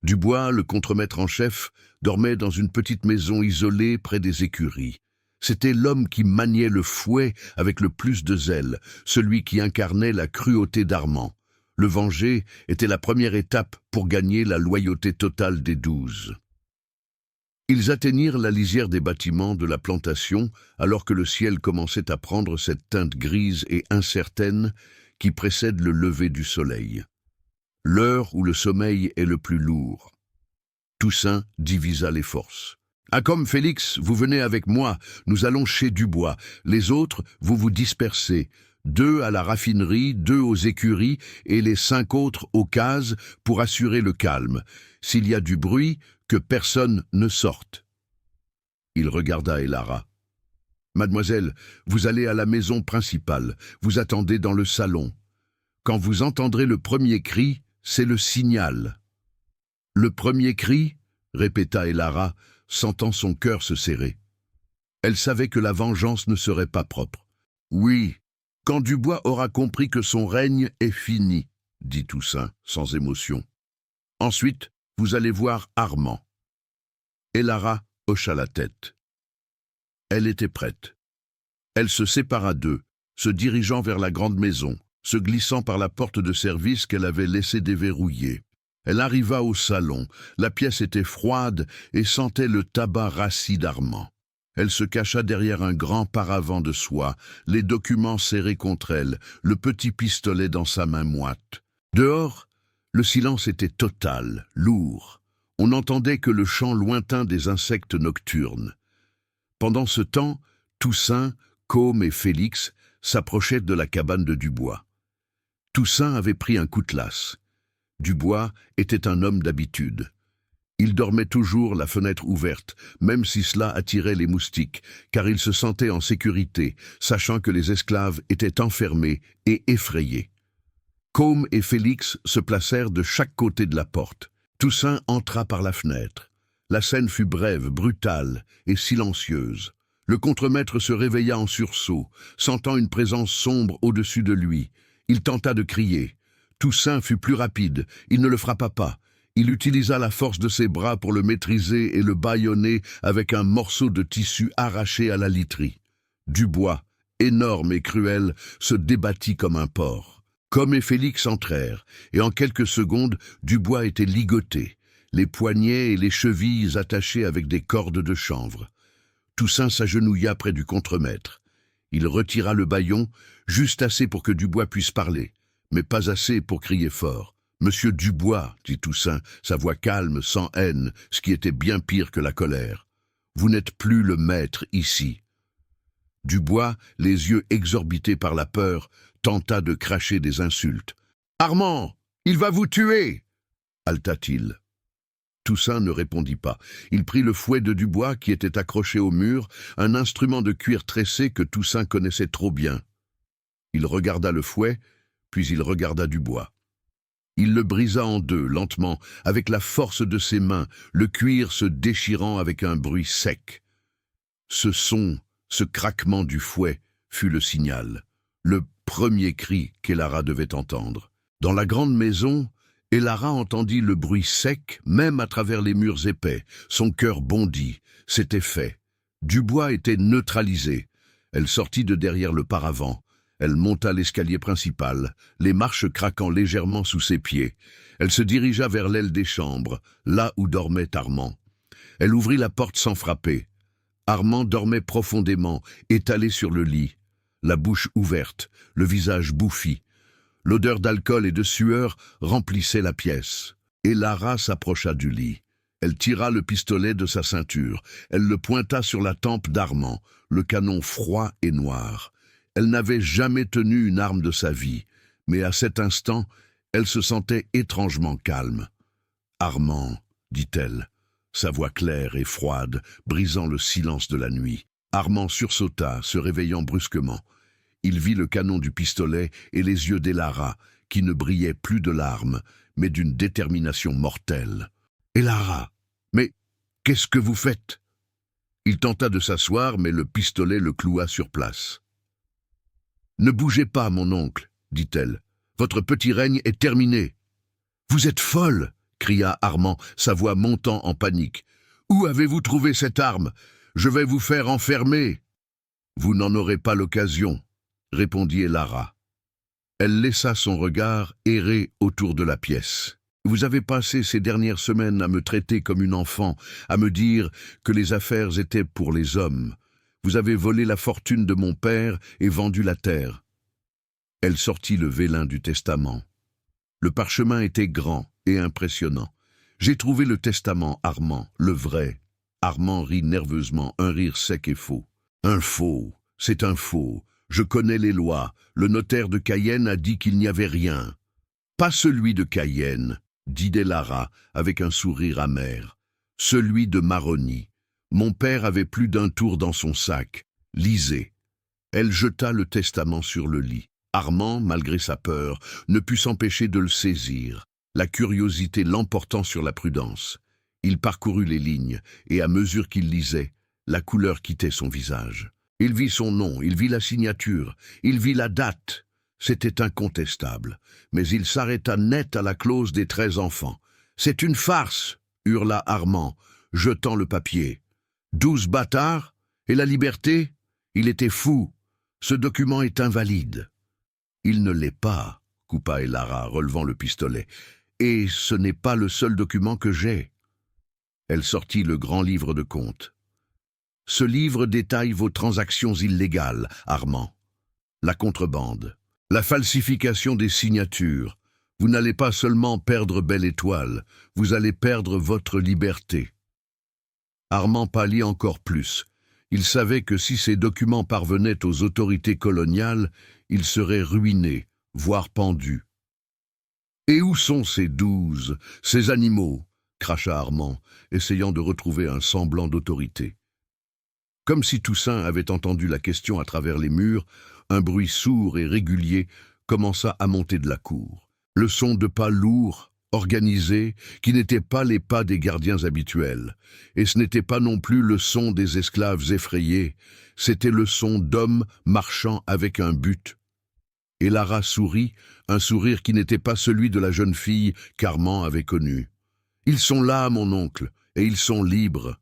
Dubois, le contremaître en chef, dormait dans une petite maison isolée près des écuries. C'était l'homme qui maniait le fouet avec le plus de zèle, celui qui incarnait la cruauté d'Armand. Le venger était la première étape pour gagner la loyauté totale des 12. Ils atteignirent la lisière des bâtiments de la plantation alors que le ciel commençait à prendre cette teinte grise et incertaine qui précède le lever du soleil. L'heure où le sommeil est le plus lourd. Toussaint divisa les forces. « Accom, Félix, vous venez avec moi, nous allons chez Dubois. Les autres, vous vous dispersez. 2 à la raffinerie, 2 aux écuries et les 5 autres aux cases pour assurer le calme. S'il y a du bruit, que personne ne sorte. » Il regarda Elara. « Mademoiselle, vous allez à la maison principale, vous attendez dans le salon. Quand vous entendrez le premier cri, c'est le signal. » « Le premier cri ?» répéta Elara, sentant son cœur se serrer. Elle savait que la vengeance ne serait pas propre. « Oui, quand Dubois aura compris que son règne est fini, » dit Toussaint, sans émotion. « Ensuite, vous allez voir Armand. » Elara hocha la tête. Elle était prête. Elle se sépara d'eux, se dirigeant vers la grande maison, se glissant par la porte de service qu'elle avait laissée déverrouillée. Elle arriva au salon. La pièce était froide et sentait le tabac rassis d'Armand. Elle se cacha derrière un grand paravent de soie, les documents serrés contre elle, le petit pistolet dans sa main moite. Dehors, le silence était total, lourd. On n'entendait que le chant lointain des insectes nocturnes. Pendant ce temps, Toussaint, Côme et Félix s'approchaient de la cabane de Dubois. Toussaint avait pris un coutelas. Dubois était un homme d'habitude. Il dormait toujours la fenêtre ouverte, même si cela attirait les moustiques, car il se sentait en sécurité, sachant que les esclaves étaient enfermés et effrayés. Côme et Félix se placèrent de chaque côté de la porte. Toussaint entra par la fenêtre. La scène fut brève, brutale et silencieuse. Le contremaître se réveilla en sursaut, sentant une présence sombre au-dessus de lui. Il tenta de crier. Toussaint fut plus rapide, il ne le frappa pas. Il utilisa la force de ses bras pour le maîtriser et le bâillonner avec un morceau de tissu arraché à la literie. Dubois, énorme et cruel, se débattit comme un porc. Côme et Félix entrèrent, et en quelques secondes, Dubois était ligoté, les poignets et les chevilles attachés avec des cordes de chanvre. Toussaint s'agenouilla près du contremaître. Il retira le bâillon, juste assez pour que Dubois puisse parler, mais pas assez pour crier fort. « Monsieur Dubois, » dit Toussaint, sa voix calme, sans haine, ce qui était bien pire que la colère. « Vous n'êtes plus le maître ici. » Dubois, les yeux exorbités par la peur, tenta de cracher des insultes. « Armand, il va vous tuer !» haleta-t-il. Toussaint ne répondit pas. Il prit le fouet de Dubois qui était accroché au mur, un instrument de cuir tressé que Toussaint connaissait trop bien. Il regarda le fouet, puis il regarda Dubois. Il le brisa en deux, lentement, avec la force de ses mains, le cuir se déchirant avec un bruit sec. Ce son, ce craquement du fouet, fut le signal, le premier cri qu'Elara devait entendre. Dans la grande maison, Et Lara entendit le bruit sec, même à travers les murs épais. Son cœur bondit. C'était fait. Dubois était neutralisé. Elle sortit de derrière le paravent. Elle monta l'escalier principal, les marches craquant légèrement sous ses pieds. Elle se dirigea vers l'aile des chambres, là où dormait Armand. Elle ouvrit la porte sans frapper. Armand dormait profondément, étalé sur le lit, la bouche ouverte, le visage bouffi. L'odeur d'alcool et de sueur remplissait la pièce. Et Lara s'approcha du lit. Elle tira le pistolet de sa ceinture. Elle le pointa sur la tempe d'Armand, le canon froid et noir. Elle n'avait jamais tenu une arme de sa vie, mais à cet instant, elle se sentait étrangement calme. « Armand », dit-elle, sa voix claire et froide, brisant le silence de la nuit. Armand sursauta, se réveillant brusquement. Il vit le canon du pistolet et les yeux d'Elara, qui ne brillaient plus de larmes, mais d'une détermination mortelle. « Elara, mais qu'est-ce que vous faites ?» Il tenta de s'asseoir, mais le pistolet le cloua sur place. « Ne bougez pas, mon oncle, dit-elle. Votre petit règne est terminé. »« Vous êtes folle !» cria Armand, sa voix montant en panique. « Où avez-vous trouvé cette arme? Je vais vous faire enfermer. »« Vous n'en aurez pas l'occasion, » répondit Elara. Elle laissa son regard errer autour de la pièce. « Vous avez passé ces dernières semaines à me traiter comme une enfant, à me dire que les affaires étaient pour les hommes. Vous avez volé la fortune de mon père et vendu la terre. » Elle sortit le vélin du testament. Le parchemin était grand et impressionnant. « J'ai trouvé le testament, Armand, le vrai. » Armand rit nerveusement, un rire sec et faux. « Un faux, c'est un faux. Je connais les lois. Le notaire de Cayenne a dit qu'il n'y avait rien. »« Pas celui de Cayenne, » dit Lara avec un sourire amer. « Celui de Maroni. Mon père avait plus d'un tour dans son sac. Lisez. » Elle jeta le testament sur le lit. Armand, malgré sa peur, ne put s'empêcher de le saisir, la curiosité l'emportant sur la prudence. Il parcourut les lignes, et à mesure qu'il lisait, la couleur quittait son visage. Il vit son nom, il vit la signature, il vit la date. C'était incontestable, mais il s'arrêta net à la clause des 13 enfants. « C'est une farce !» hurla Armand, jetant le papier. 12 bâtards? Et la liberté? Il était fou. Ce document est invalide. Il ne l'est pas, coupa Elara, relevant le pistolet. Et ce n'est pas le seul document que j'ai. Elle sortit le grand livre de comptes. Ce livre détaille vos transactions illégales, Armand. La contrebande, la falsification des signatures. Vous n'allez pas seulement perdre Belle Étoile, vous allez perdre votre liberté. Armand pâlit encore plus. Il savait que si ces documents parvenaient aux autorités coloniales, il serait ruiné, voire pendu. « Et où sont ces 12, ces animaux ?» cracha Armand, essayant de retrouver un semblant d'autorité. Comme si Toussaint avait entendu la question à travers les murs, un bruit sourd et régulier commença à monter de la cour. Le son de pas lourds, organisés, qui n'étaient pas les pas des gardiens habituels. Et ce n'était pas non plus le son des esclaves effrayés, c'était le son d'hommes marchant avec un but. Et Lara sourit, un sourire qui n'était pas celui de la jeune fille qu'Armand avait connue. « Ils sont là, mon oncle, et ils sont libres. »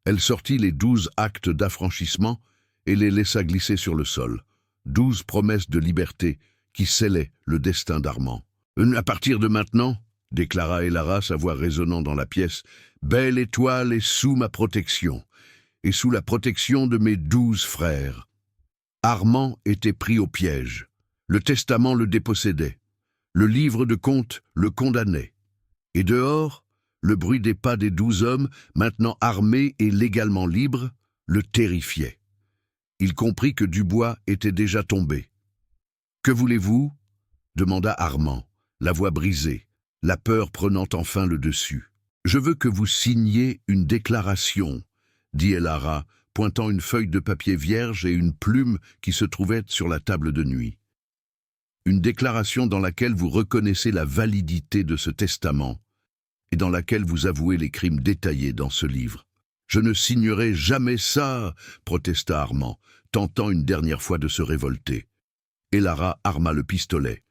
Elle sortit les 12 actes d'affranchissement et les laissa glisser sur le sol. 12 promesses de liberté qui scellaient le destin d'Armand. « À partir de maintenant, » déclara Elara, sa voix résonnant dans la pièce, « Belle Étoile est sous ma protection, et sous la protection de mes 12 frères. » Armand était pris au piège. Le testament le dépossédait. Le livre de comptes le condamnait. Et dehors, le bruit des pas des 12 hommes, maintenant armés et légalement libres, le terrifiait. Il comprit que Dubois était déjà tombé. « Que voulez-vous » demanda Armand, la voix brisée, la peur prenant enfin le dessus. « Je veux que vous signiez une déclaration » dit Elara, pointant une feuille de papier vierge et une plume qui se trouvait sur la table de nuit. Une déclaration dans laquelle vous reconnaissez la validité de ce testament et dans laquelle vous avouez les crimes détaillés dans ce livre. « Je ne signerai jamais ça !» protesta Armand, tentant une dernière fois de se révolter. Elara arma le pistolet.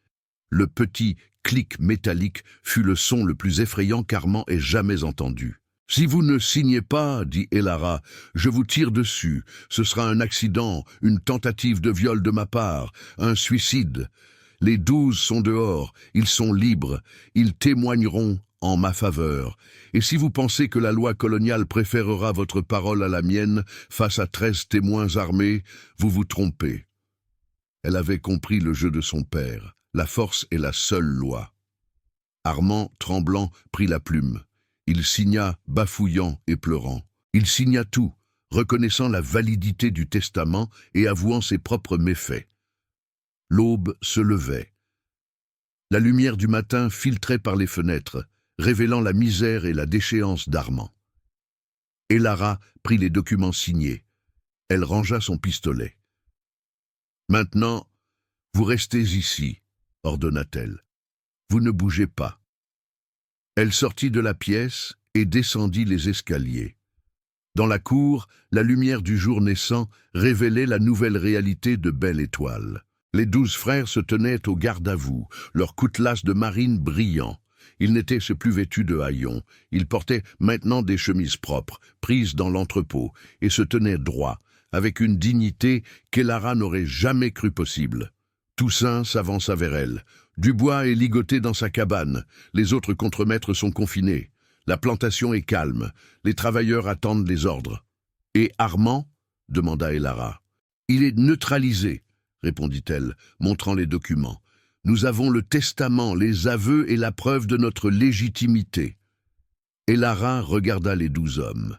Le petit clic métallique fut le son le plus effrayant qu'Armand ait jamais entendu. « Si vous ne signez pas, dit Elara, je vous tire dessus. Ce sera un accident, une tentative de viol de ma part, un suicide. Les 12 sont dehors, ils sont libres, ils témoigneront en ma faveur. Et si vous pensez que la loi coloniale préférera votre parole à la mienne face à 13 témoins armés, vous vous trompez. » Elle avait compris le jeu de son père. La force est la seule loi. Armand, tremblant, prit la plume. Il signa, bafouillant et pleurant. Il signa tout, reconnaissant la validité du testament et avouant ses propres méfaits. L'aube se levait. La lumière du matin filtrait par les fenêtres, révélant la misère et la déchéance d'Armand. Elara prit les documents signés. Elle rangea son pistolet. « Maintenant, vous restez ici, » ordonna-t-elle. « Vous ne bougez pas. » Elle sortit de la pièce et descendit les escaliers. Dans la cour, la lumière du jour naissant révélait la nouvelle réalité de Belle Étoile. Les 12 frères se tenaient au garde-à-vous, leurs coutelas de marine brillants. Ils n'étaient plus vêtus de haillons. Ils portaient maintenant des chemises propres, prises dans l'entrepôt, et se tenaient droits, avec une dignité qu'Elara n'aurait jamais cru possible. Toussaint s'avança vers elle. Dubois est ligoté dans sa cabane. Les autres contremaîtres sont confinés. La plantation est calme. Les travailleurs attendent les ordres. « Et Armand ?» demanda Elara. « Il est neutralisé, » répondit-elle, montrant les documents. « Nous avons le testament, les aveux et la preuve de notre légitimité. » Elara regarda les 12 hommes.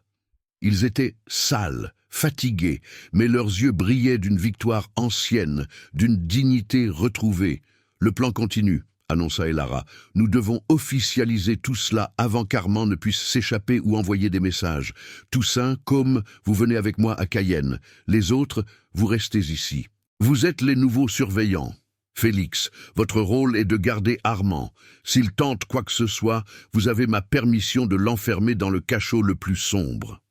Ils étaient sales, fatigués, mais leurs yeux brillaient d'une victoire ancienne, d'une dignité retrouvée. « Le plan continue, » annonça Elara. « Nous devons officialiser tout cela avant qu'Armand ne puisse s'échapper ou envoyer des messages. Toussaint, Côme, vous venez avec moi à Cayenne. Les autres, vous restez ici. Vous êtes les nouveaux surveillants. Félix, votre rôle est de garder Armand. S'il tente quoi que ce soit, vous avez ma permission de l'enfermer dans le cachot le plus sombre. »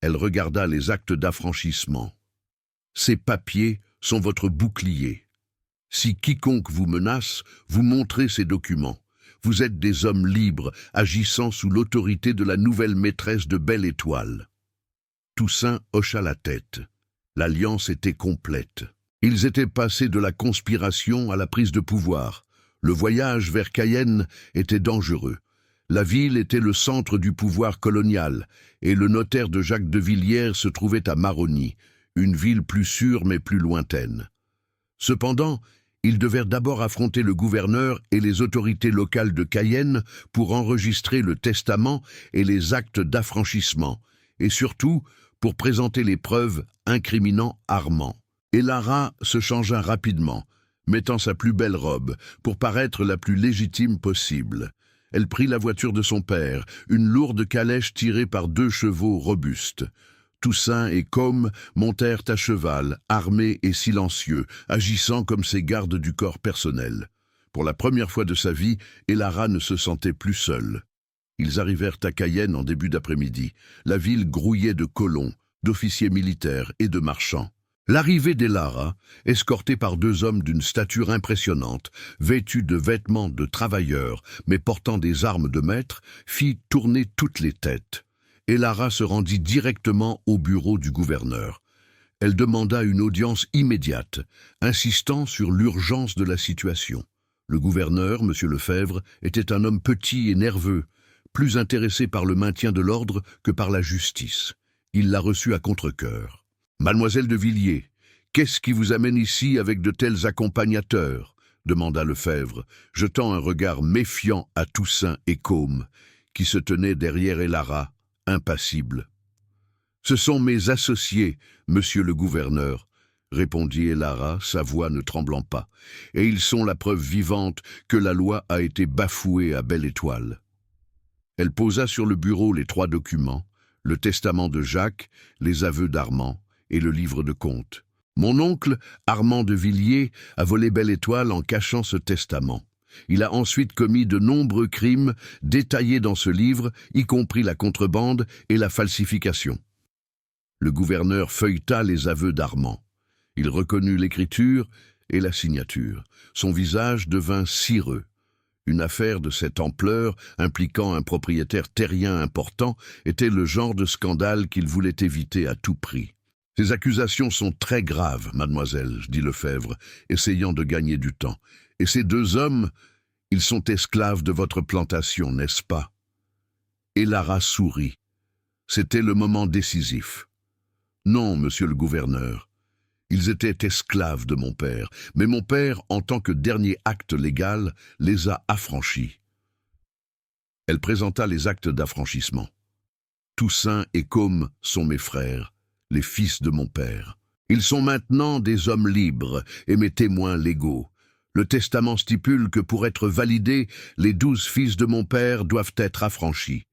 Elle regarda les actes d'affranchissement. « Ces papiers sont votre bouclier. Si quiconque vous menace, vous montrez ces documents. Vous êtes des hommes libres, agissant sous l'autorité de la nouvelle maîtresse de Belle Étoile. » Toussaint hocha la tête. L'alliance était complète. Ils étaient passés de la conspiration à la prise de pouvoir. Le voyage vers Cayenne était dangereux. La ville était le centre du pouvoir colonial, et le notaire de Jacques de Villiers se trouvait à Maroni, une ville plus sûre mais plus lointaine. Cependant, ils devaient d'abord affronter le gouverneur et les autorités locales de Cayenne pour enregistrer le testament et les actes d'affranchissement, et surtout pour présenter les preuves incriminant Armand. Elara se changea rapidement, mettant sa plus belle robe pour paraître la plus légitime possible. Elle prit la voiture de son père, une lourde calèche tirée par 2 chevaux robustes. Toussaint et Côme montèrent à cheval, armés et silencieux, agissant comme ses gardes du corps personnel. Pour la première fois de sa vie, Elara ne se sentait plus seule. Ils arrivèrent à Cayenne en début d'après-midi. La ville grouillait de colons, d'officiers militaires et de marchands. L'arrivée d'Elara, escortée par 2 hommes d'une stature impressionnante, vêtus de vêtements de travailleurs, mais portant des armes de maître, fit tourner toutes les têtes. Elara se rendit directement au bureau du gouverneur. Elle demanda une audience immédiate, insistant sur l'urgence de la situation. Le gouverneur, M. Lefebvre, était un homme petit et nerveux, plus intéressé par le maintien de l'ordre que par la justice. Il la reçut à contre-cœur. « Mademoiselle de Villiers, qu'est-ce qui vous amène ici avec de tels accompagnateurs ?» demanda Lefebvre, jetant un regard méfiant à Toussaint et Côme, qui se tenaient derrière Elara, impassibles. « Ce sont mes associés, monsieur le gouverneur, » répondit Elara, sa voix ne tremblant pas, « et ils sont la preuve vivante que la loi a été bafouée à Belle Étoile. » Elle posa sur le bureau les 3 documents, le testament de Jacques, les aveux d'Armand et le livre de comptes. Mon oncle, Armand de Villiers, a volé Belle Étoile en cachant ce testament. Il a ensuite commis de nombreux crimes détaillés dans ce livre, y compris la contrebande et la falsification. Le gouverneur feuilleta les aveux d'Armand. Il reconnut l'écriture et la signature. Son visage devint cireux. Une affaire de cette ampleur, impliquant un propriétaire terrien important, était le genre de scandale qu'il voulait éviter à tout prix. « Ces accusations sont très graves, mademoiselle, » dit Lefebvre, essayant de gagner du temps. « Et ces deux hommes, ils sont esclaves de votre plantation, n'est-ce pas ?» Et Lara sourit. C'était le moment décisif. « Non, monsieur le gouverneur. Ils étaient esclaves de mon père, mais mon père, en tant que dernier acte légal, les a affranchis. » Elle présenta les actes d'affranchissement. « Toussaint et Côme sont mes frères, les fils de mon père. Ils sont maintenant des hommes libres et mes témoins légaux. Le testament stipule que pour être validé, les 12 fils de mon père doivent être affranchis.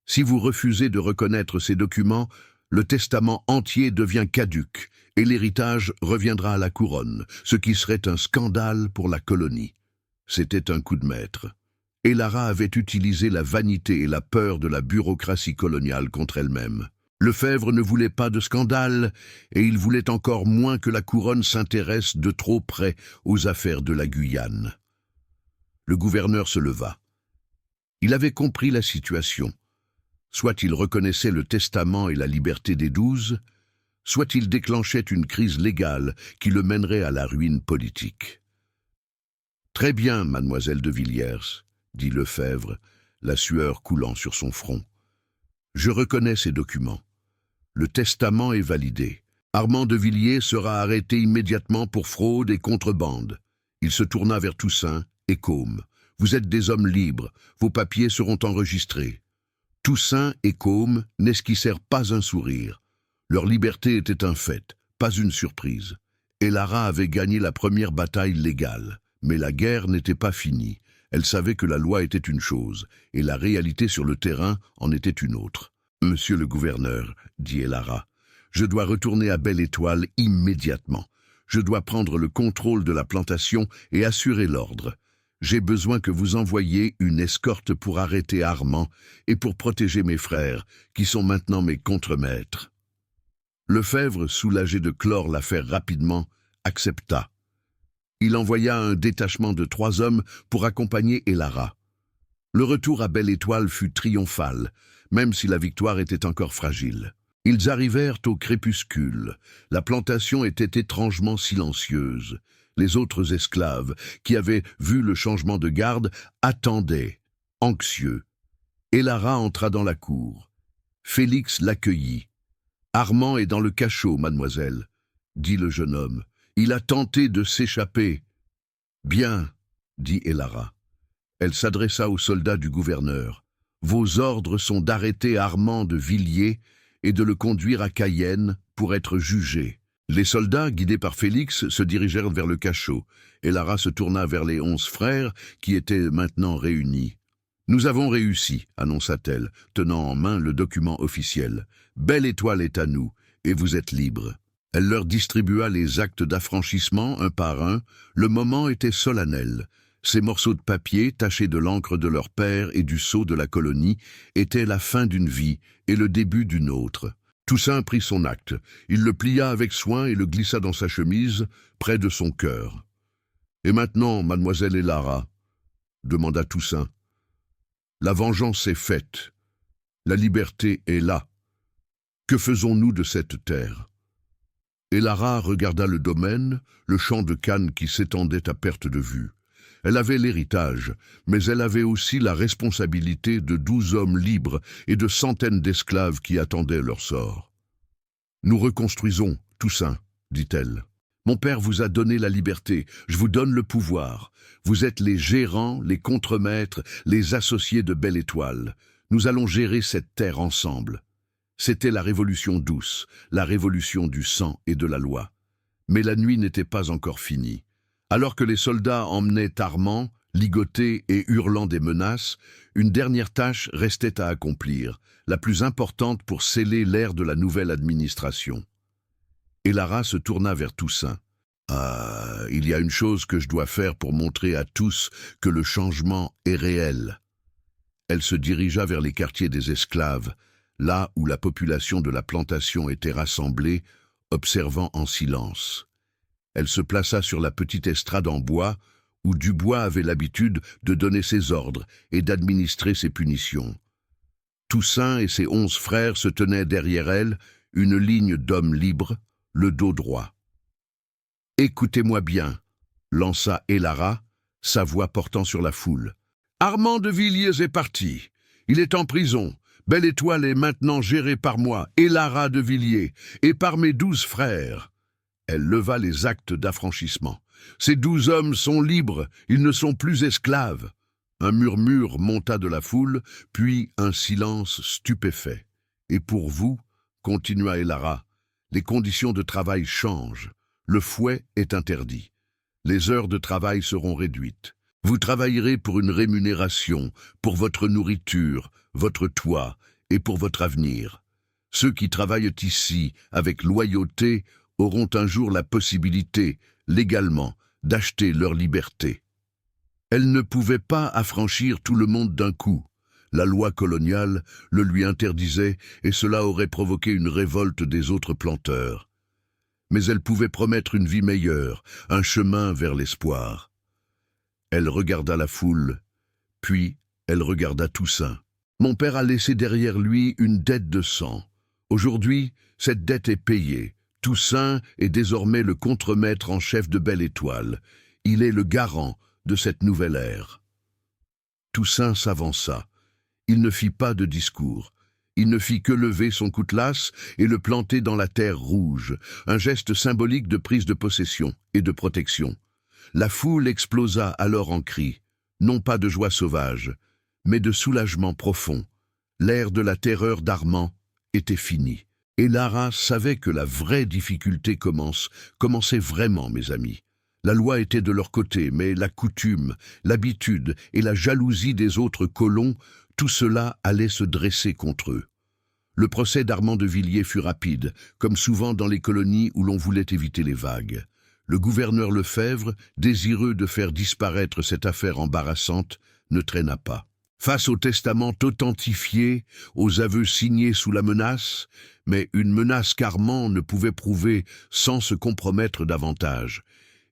Si vous refusez de reconnaître ces documents, le testament entier devient caduc et l'héritage reviendra à la couronne, ce qui serait un scandale pour la colonie. » C'était un coup de maître. Et Lara avait utilisé la vanité et la peur de la bureaucratie coloniale contre elle-même. Lefebvre ne voulait pas de scandale, et il voulait encore moins que la couronne s'intéresse de trop près aux affaires de la Guyane. Le gouverneur se leva. Il avait compris la situation. Soit il reconnaissait le testament et la liberté des 12, soit il déclenchait une crise légale qui le mènerait à la ruine politique. « Très bien, mademoiselle de Villiers, » dit Lefebvre, la sueur coulant sur son front. « Je reconnais ces documents. Le testament est validé. Armand de Villiers sera arrêté immédiatement pour fraude et contrebande. » Il se tourna vers Toussaint et Côme. « Vous êtes des hommes libres, vos papiers seront enregistrés. » Toussaint et Côme n'esquissèrent pas un sourire. Leur liberté était un fait, pas une surprise. Et Lara avait gagné la première bataille légale. Mais la guerre n'était pas finie. Elle savait que la loi était une chose, et la réalité sur le terrain en était une autre. « Monsieur le gouverneur, » dit Lara, « je dois retourner à Belle-Étoile immédiatement. Je dois prendre le contrôle de la plantation et assurer l'ordre. J'ai besoin que vous envoyiez une escorte pour arrêter Armand et pour protéger mes frères, qui sont maintenant mes contremaîtres. » Lefebvre, soulagé de clore l'affaire rapidement, accepta. Il envoya un détachement de 3 hommes pour accompagner Lara. Le retour à Belle-Étoile fut triomphal, même si la victoire était encore fragile. Ils arrivèrent au crépuscule. La plantation était étrangement silencieuse. Les autres esclaves, qui avaient vu le changement de garde, attendaient, anxieux. Lara entra dans la cour. Félix l'accueillit. « Armand est dans le cachot, mademoiselle, » dit le jeune homme. « Il a tenté de s'échapper. »« Bien, » dit Lara. Elle s'adressa aux soldats du gouverneur. « Vos ordres sont d'arrêter Armand de Villiers et de le conduire à Cayenne pour être jugé. » Les soldats, guidés par Félix, se dirigèrent vers le cachot, et Lara se tourna vers les 11 frères qui étaient maintenant réunis. « Nous avons réussi, » annonça-t-elle, tenant en main le document officiel. « Belle-Étoile est à nous, et vous êtes libres. » Elle leur distribua les actes d'affranchissement un par un. Le moment était solennel. Ces morceaux de papier, tachés de l'encre de leur père et du sceau de la colonie, étaient la fin d'une vie et le début d'une autre. Toussaint prit son acte. Il le plia avec soin et le glissa dans sa chemise, près de son cœur. « Et maintenant, mademoiselle Lara ?» demanda Toussaint. « La vengeance est faite. La liberté est là. Que faisons-nous de cette terre ?» Et Lara regarda le domaine, le champ de canne qui s'étendait à perte de vue. Elle avait l'héritage, mais elle avait aussi la responsabilité de 12 hommes libres et de centaines d'esclaves qui attendaient leur sort. « Nous reconstruisons, Toussaint, » dit-elle. « Mon père vous a donné la liberté, je vous donne le pouvoir. Vous êtes les gérants, les contremaîtres, les associés de Belle-Étoile. Nous allons gérer cette terre ensemble. » C'était la révolution douce, la révolution du sang et de la loi. Mais la nuit n'était pas encore finie. Alors que les soldats emmenaient Armand, ligoté et hurlant des menaces, une dernière tâche restait à accomplir, la plus importante pour sceller l'ère de la nouvelle administration. Et Lara se tourna vers Toussaint. « Ah, il y a une chose que je dois faire pour montrer à tous que le changement est réel. » Elle se dirigea vers les quartiers des esclaves, là où la population de la plantation était rassemblée, observant en silence. Elle se plaça sur la petite estrade en bois, où Dubois avait l'habitude de donner ses ordres et d'administrer ses punitions. Toussaint et ses 11 frères se tenaient derrière elle, une ligne d'hommes libres, le dos droit. « Écoutez-moi bien », lança Elara, sa voix portant sur la foule. « Armand de Villiers est parti. Il est en prison. Belle Étoile est maintenant gérée par moi, Elara de Villiers, et par mes 12 frères. » Elle leva les actes d'affranchissement. « Ces 12 hommes sont libres, ils ne sont plus esclaves. » Un murmure monta de la foule, puis un silence stupéfait. « Et pour vous, » continua Elara, « les conditions de travail changent. Le fouet est interdit. Les heures de travail seront réduites. Vous travaillerez pour une rémunération, pour votre nourriture, votre toit et pour votre avenir. Ceux qui travaillent ici avec loyauté auront un jour la possibilité, légalement, d'acheter leur liberté. » Elle ne pouvait pas affranchir tout le monde d'un coup. La loi coloniale le lui interdisait et cela aurait provoqué une révolte des autres planteurs. Mais elle pouvait promettre une vie meilleure, un chemin vers l'espoir. Elle regarda la foule, puis elle regarda Toussaint. « Mon père a laissé derrière lui une dette de sang. Aujourd'hui, cette dette est payée. Toussaint est désormais le contremaître en chef de Belle Étoile. Il est le garant de cette nouvelle ère. » Toussaint s'avança. Il ne fit pas de discours. Il ne fit que lever son coutelas et le planter dans la terre rouge, un geste symbolique de prise de possession et de protection. La foule explosa alors en cris, non pas de joie sauvage, mais de soulagement profond. L'ère de la terreur d'Armand était finie. Et Lara savait que la vraie difficulté commençait vraiment, mes amis. La loi était de leur côté, mais la coutume, l'habitude et la jalousie des autres colons, tout cela allait se dresser contre eux. Le procès d'Armand de Villiers fut rapide, comme souvent dans les colonies où l'on voulait éviter les vagues. Le gouverneur Lefebvre, désireux de faire disparaître cette affaire embarrassante, ne traîna pas. Face au testament authentifié, aux aveux signés sous la menace, mais une menace qu'Armand ne pouvait prouver sans se compromettre davantage.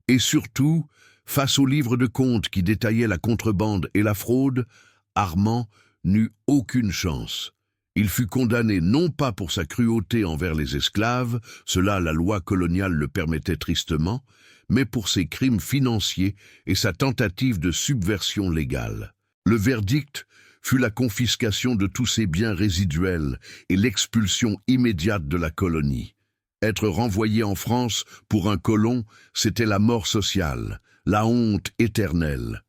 Et surtout, face au livre de comptes qui détaillait la contrebande et la fraude, Armand n'eut aucune chance. Il fut condamné non pas pour sa cruauté envers les esclaves, cela la loi coloniale le permettait tristement, mais pour ses crimes financiers et sa tentative de subversion légale. Le verdict fut la confiscation de tous ses biens résiduels et l'expulsion immédiate de la colonie. Être renvoyé en France pour un colon, c'était la mort sociale, la honte éternelle.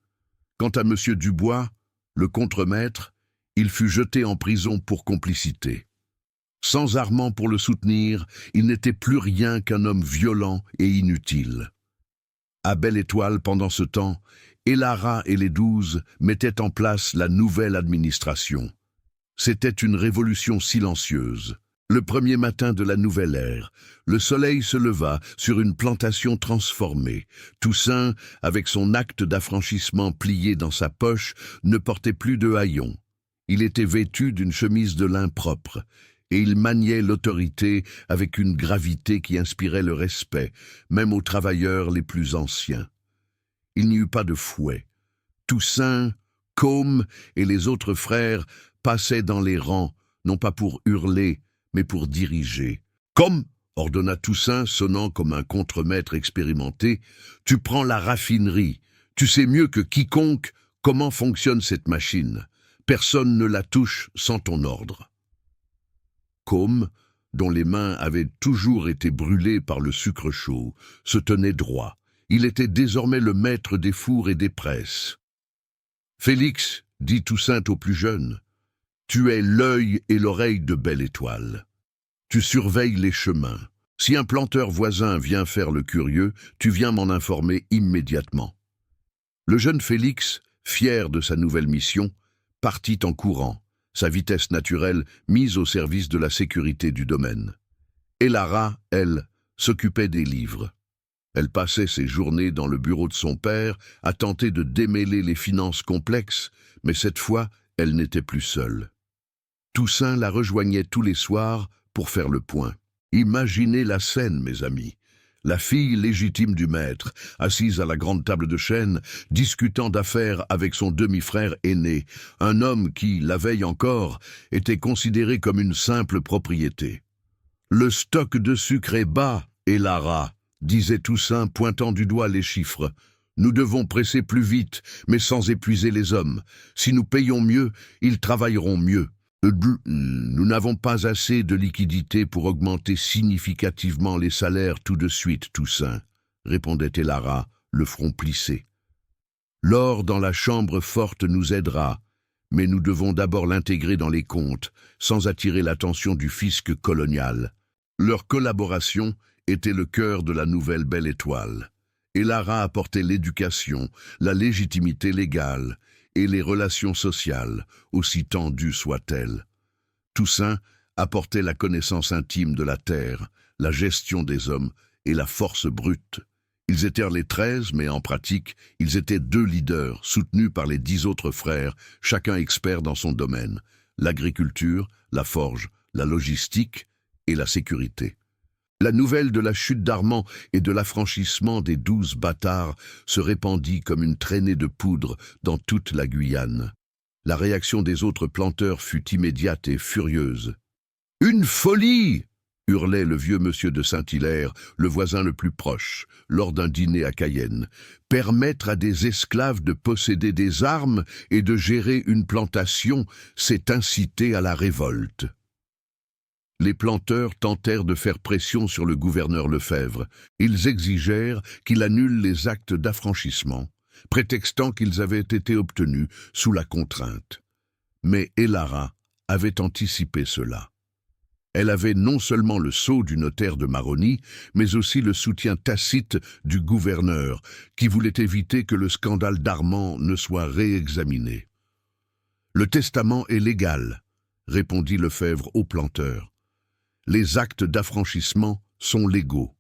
Quant à M. Dubois, le contremaître, il fut jeté en prison pour complicité. Sans Armand pour le soutenir, il n'était plus rien qu'un homme violent et inutile. À Belle Étoile, pendant ce temps, Elara et les 12 mettaient en place la nouvelle administration. C'était une révolution silencieuse. Le premier matin de la nouvelle ère, le soleil se leva sur une plantation transformée. Toussaint, avec son acte d'affranchissement plié dans sa poche, ne portait plus de haillons. Il était vêtu d'une chemise de lin propre, et il maniait l'autorité avec une gravité qui inspirait le respect, même aux travailleurs les plus anciens. Il n'y eut pas de fouet. Toussaint, Côme et les autres frères passaient dans les rangs, non pas pour hurler, mais pour diriger. « Comme !» ordonna Toussaint, sonnant comme un contremaître expérimenté, « tu prends la raffinerie. Tu sais mieux que quiconque comment fonctionne cette machine. Personne ne la touche sans ton ordre. » Côme, dont les mains avaient toujours été brûlées par le sucre chaud, se tenait droit. Il était désormais le maître des fours et des presses. « Félix, dit Toussaint au plus jeune, tu es l'œil et l'oreille de Belle Étoile. Tu surveilles les chemins. Si un planteur voisin vient faire le curieux, tu viens m'en informer immédiatement. » Le jeune Félix, fier de sa nouvelle mission, partit en courant, sa vitesse naturelle mise au service de la sécurité du domaine. Elara, elle, s'occupait des livres. Elle passait ses journées dans le bureau de son père à tenter de démêler les finances complexes, mais cette fois, elle n'était plus seule. Toussaint la rejoignait tous les soirs pour faire le point. Imaginez la scène, mes amis. la fille légitime du maître, assise à la grande table de chêne, discutant d'affaires avec son demi-frère aîné, un homme qui, la veille encore, était considéré comme une simple propriété. « Le stock de sucre est bas, Elara, » disait Toussaint, pointant du doigt les chiffres. « Nous devons presser plus vite, mais sans épuiser les hommes. Si nous payons mieux, ils travailleront mieux. Nous n'avons pas assez de liquidités pour augmenter significativement les salaires tout de suite, Toussaint, » répondait Elara, le front plissé. « L'or dans la chambre forte nous aidera, mais nous devons d'abord l'intégrer dans les comptes, sans attirer l'attention du fisc colonial. » Leur collaboration était le cœur de la nouvelle Belle Étoile. Elara apportait l'éducation, la légitimité légale et les relations sociales, aussi tendues soient-elles. Toussaint apportait la connaissance intime de la terre, la gestion des hommes et la force brute. Ils étaient les 13, mais en pratique, ils étaient 2 leaders, soutenus par les 10 autres frères, chacun expert dans son domaine, l'agriculture, la forge, la logistique et la sécurité. La nouvelle de la chute d'Armand et de l'affranchissement des 12 bâtards se répandit comme une traînée de poudre dans toute la Guyane. La réaction des autres planteurs fut immédiate et furieuse. « Une folie !» hurlait le vieux monsieur de Saint-Hilaire, le voisin le plus proche, lors d'un dîner à Cayenne. « Permettre à des esclaves de posséder des armes et de gérer une plantation, c'est inciter à la révolte. » Les planteurs tentèrent de faire pression sur le gouverneur Lefebvre. Ils exigèrent qu'il annule les actes d'affranchissement, prétextant qu'ils avaient été obtenus sous la contrainte. Mais Elara avait anticipé cela. Elle avait non seulement le sceau du notaire de Maroni, mais aussi le soutien tacite du gouverneur, qui voulait éviter que le scandale d'Armand ne soit réexaminé. « Le testament est légal, » répondit Lefebvre au planteur. Les actes d'affranchissement sont légaux.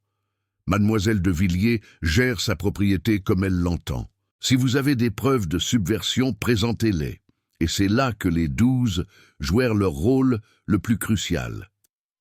Mademoiselle de Villiers gère sa propriété comme elle l'entend. Si vous avez des preuves de subversion, présentez-les. Et c'est là que les 12 jouèrent leur rôle le plus crucial.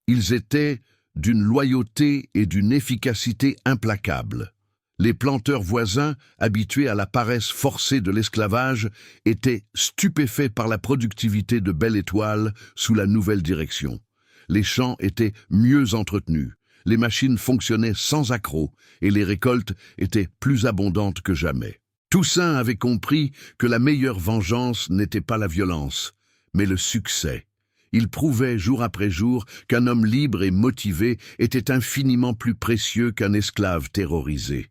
Ils étaient d'une loyauté et d'une efficacité implacables. Les planteurs voisins, habitués à la paresse forcée de l'esclavage, étaient stupéfaits par la productivité de Belle Étoile sous la nouvelle direction. Les champs étaient mieux entretenus, les machines fonctionnaient sans accroc et les récoltes étaient plus abondantes que jamais. Toussaint avait compris que la meilleure vengeance n'était pas la violence, mais le succès. Il prouvait jour après jour qu'un homme libre et motivé était infiniment plus précieux qu'un esclave terrorisé.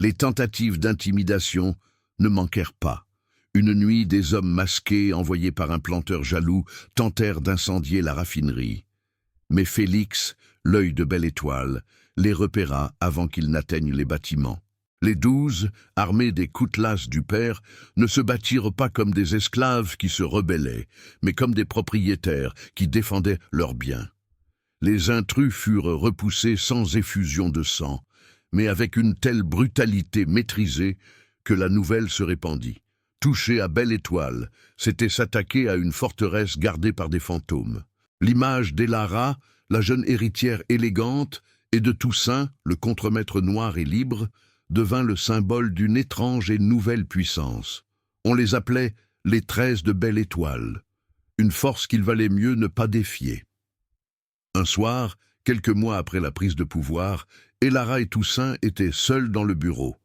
Les tentatives d'intimidation ne manquèrent pas. Une nuit, des hommes masqués, envoyés par un planteur jaloux, tentèrent d'incendier la raffinerie. Mais Félix, l'œil de Belle Étoile, les repéra avant qu'ils n'atteignent les bâtiments. Les 12, armés des coutelas du père, ne se battirent pas comme des esclaves qui se rebellaient, mais comme des propriétaires qui défendaient leurs biens. Les intrus furent repoussés sans effusion de sang, mais avec une telle brutalité maîtrisée que la nouvelle se répandit. Toucher à Belle Étoile, c'était s'attaquer à une forteresse gardée par des fantômes. L'image d'Elara, la jeune héritière élégante, et de Toussaint, le contremaître noir et libre, devint le symbole d'une étrange et nouvelle puissance. On les appelait les 13 de Belle Étoile, une force qu'il valait mieux ne pas défier. Un soir, quelques mois après la prise de pouvoir, Elara et Toussaint étaient seuls dans le bureau.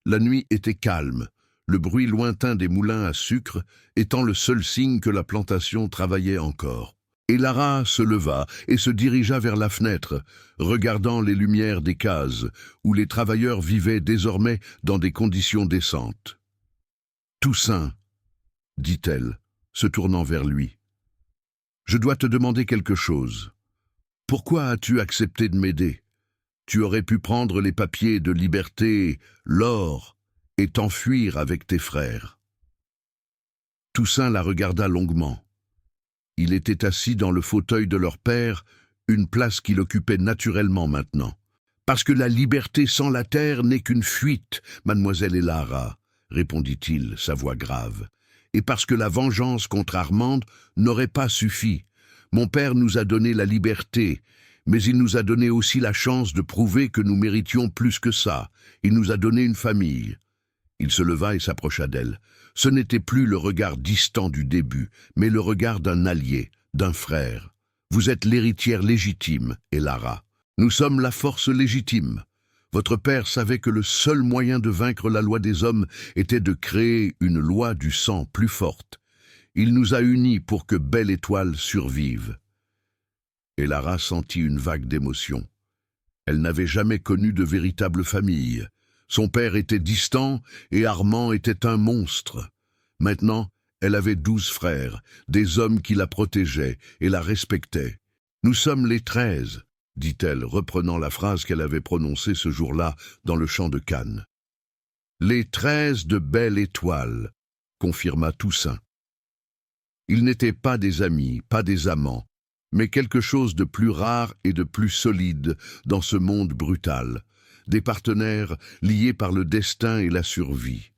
La nuit était calme, le bruit lointain des moulins à sucre étant le seul signe que la plantation travaillait encore. Elara se leva et se dirigea vers la fenêtre, regardant les lumières des cases, où les travailleurs vivaient désormais dans des conditions décentes. « Toussaint, » dit-elle, se tournant vers lui, « je dois te demander quelque chose. Pourquoi as-tu accepté de m'aider? Tu aurais pu prendre les papiers de liberté, l'or, et t'enfuir avec tes frères. » Toussaint la regarda longuement. Il était assis dans le fauteuil de leur père, une place qu'il occupait naturellement maintenant. « Parce que la liberté sans la terre n'est qu'une fuite, mademoiselle Elara, » répondit-il, sa voix grave. « Et parce que la vengeance contre Armande n'aurait pas suffi. Mon père nous a donné la liberté, Mais il nous a donné aussi la chance de prouver que nous méritions plus que ça. Il nous a donné une famille. Il se leva et s'approcha d'elle. Ce n'était plus le regard distant du début, mais le regard d'un allié, d'un frère. Vous êtes l'héritière légitime, Elara. Nous sommes la force légitime. Votre père savait que le seul moyen de vaincre la loi des hommes était de créer une loi du sang plus forte. Il nous a unis pour que Belle Étoile survive. Elara sentit une vague d'émotion. Elle n'avait jamais connu de véritable famille. Son père était distant et Armand était un monstre. Maintenant, elle avait 12 frères, des hommes qui la protégeaient et la respectaient. « Nous sommes les 13, dit-elle, reprenant la phrase qu'elle avait prononcée ce jour-là dans le champ de Cannes. « Les 13 de Belle Étoile, confirma Toussaint. Ils n'étaient pas des amis, pas des amants, mais quelque chose de plus rare et de plus solide dans ce monde brutal, des partenaires liés par le destin et la survie.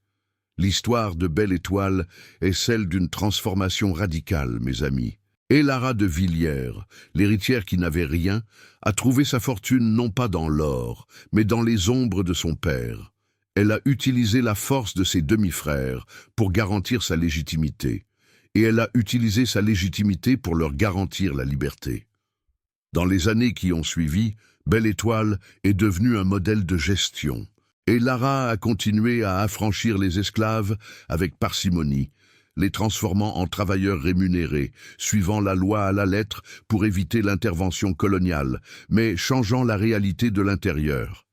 L'histoire de Belle Étoile est celle d'une transformation radicale, mes amis. Elara de Villiers, l'héritière qui n'avait rien, a trouvé sa fortune non pas dans l'or, mais dans les ombres de son père. Elle a utilisé la force de ses demi-frères pour garantir sa légitimité, et elle a utilisé sa légitimité pour leur garantir la liberté. Dans les années qui ont suivi, Belle Étoile est devenue un modèle de gestion, et Lara a continué à affranchir les esclaves avec parcimonie, les transformant en travailleurs rémunérés, suivant la loi à la lettre pour éviter l'intervention coloniale, mais changeant la réalité de l'intérieur.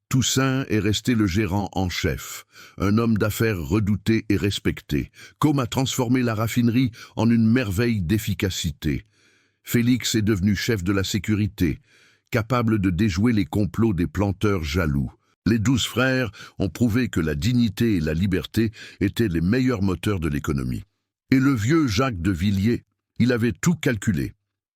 Toussaint est resté le gérant en chef, un homme d'affaires redouté et respecté. Com a transformé la raffinerie en une merveille d'efficacité. Félix est devenu chef de la sécurité, capable de déjouer les complots des planteurs jaloux. Les 12 frères ont prouvé que la dignité et la liberté étaient les meilleurs moteurs de l'économie. Et le vieux Jacques de Villiers, il avait tout calculé.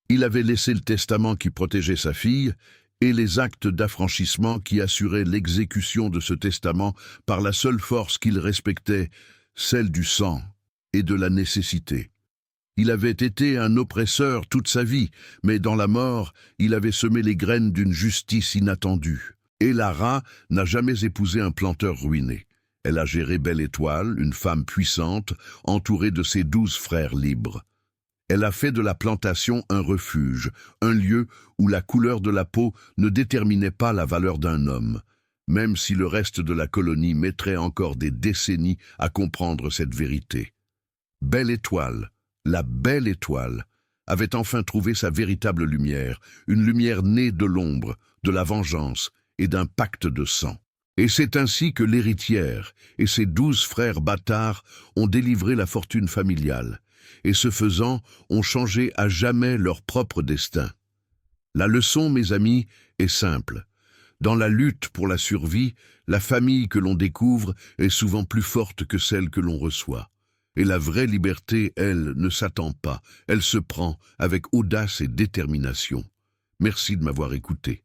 Il avait laissé le testament qui protégeait sa fille et les actes d'affranchissement qui assuraient l'exécution de ce testament par la seule force qu'il respectait, celle du sang et de la nécessité. Il avait été un oppresseur toute sa vie, mais dans la mort, il avait semé les graines d'une justice inattendue. Et Lara n'a jamais épousé un planteur ruiné. Elle a géré Belle Étoile, une femme puissante, entourée de ses 12 frères libres. Elle a fait de la plantation un refuge, un lieu où la couleur de la peau ne déterminait pas la valeur d'un homme, même si le reste de la colonie mettrait encore des décennies à comprendre cette vérité. Belle Étoile, la Belle Étoile, avait enfin trouvé sa véritable lumière, une lumière née de l'ombre, de la vengeance et d'un pacte de sang. Et c'est ainsi que l'héritière et ses 12 frères bâtards ont délivré la fortune familiale, et ce faisant, ont changé à jamais leur propre destin. La leçon, mes amis, est simple. Dans la lutte pour la survie, la famille que l'on découvre est souvent plus forte que celle que l'on reçoit. Et la vraie liberté, elle, ne s'attend pas, elle se prend avec audace et détermination. Merci de m'avoir écouté.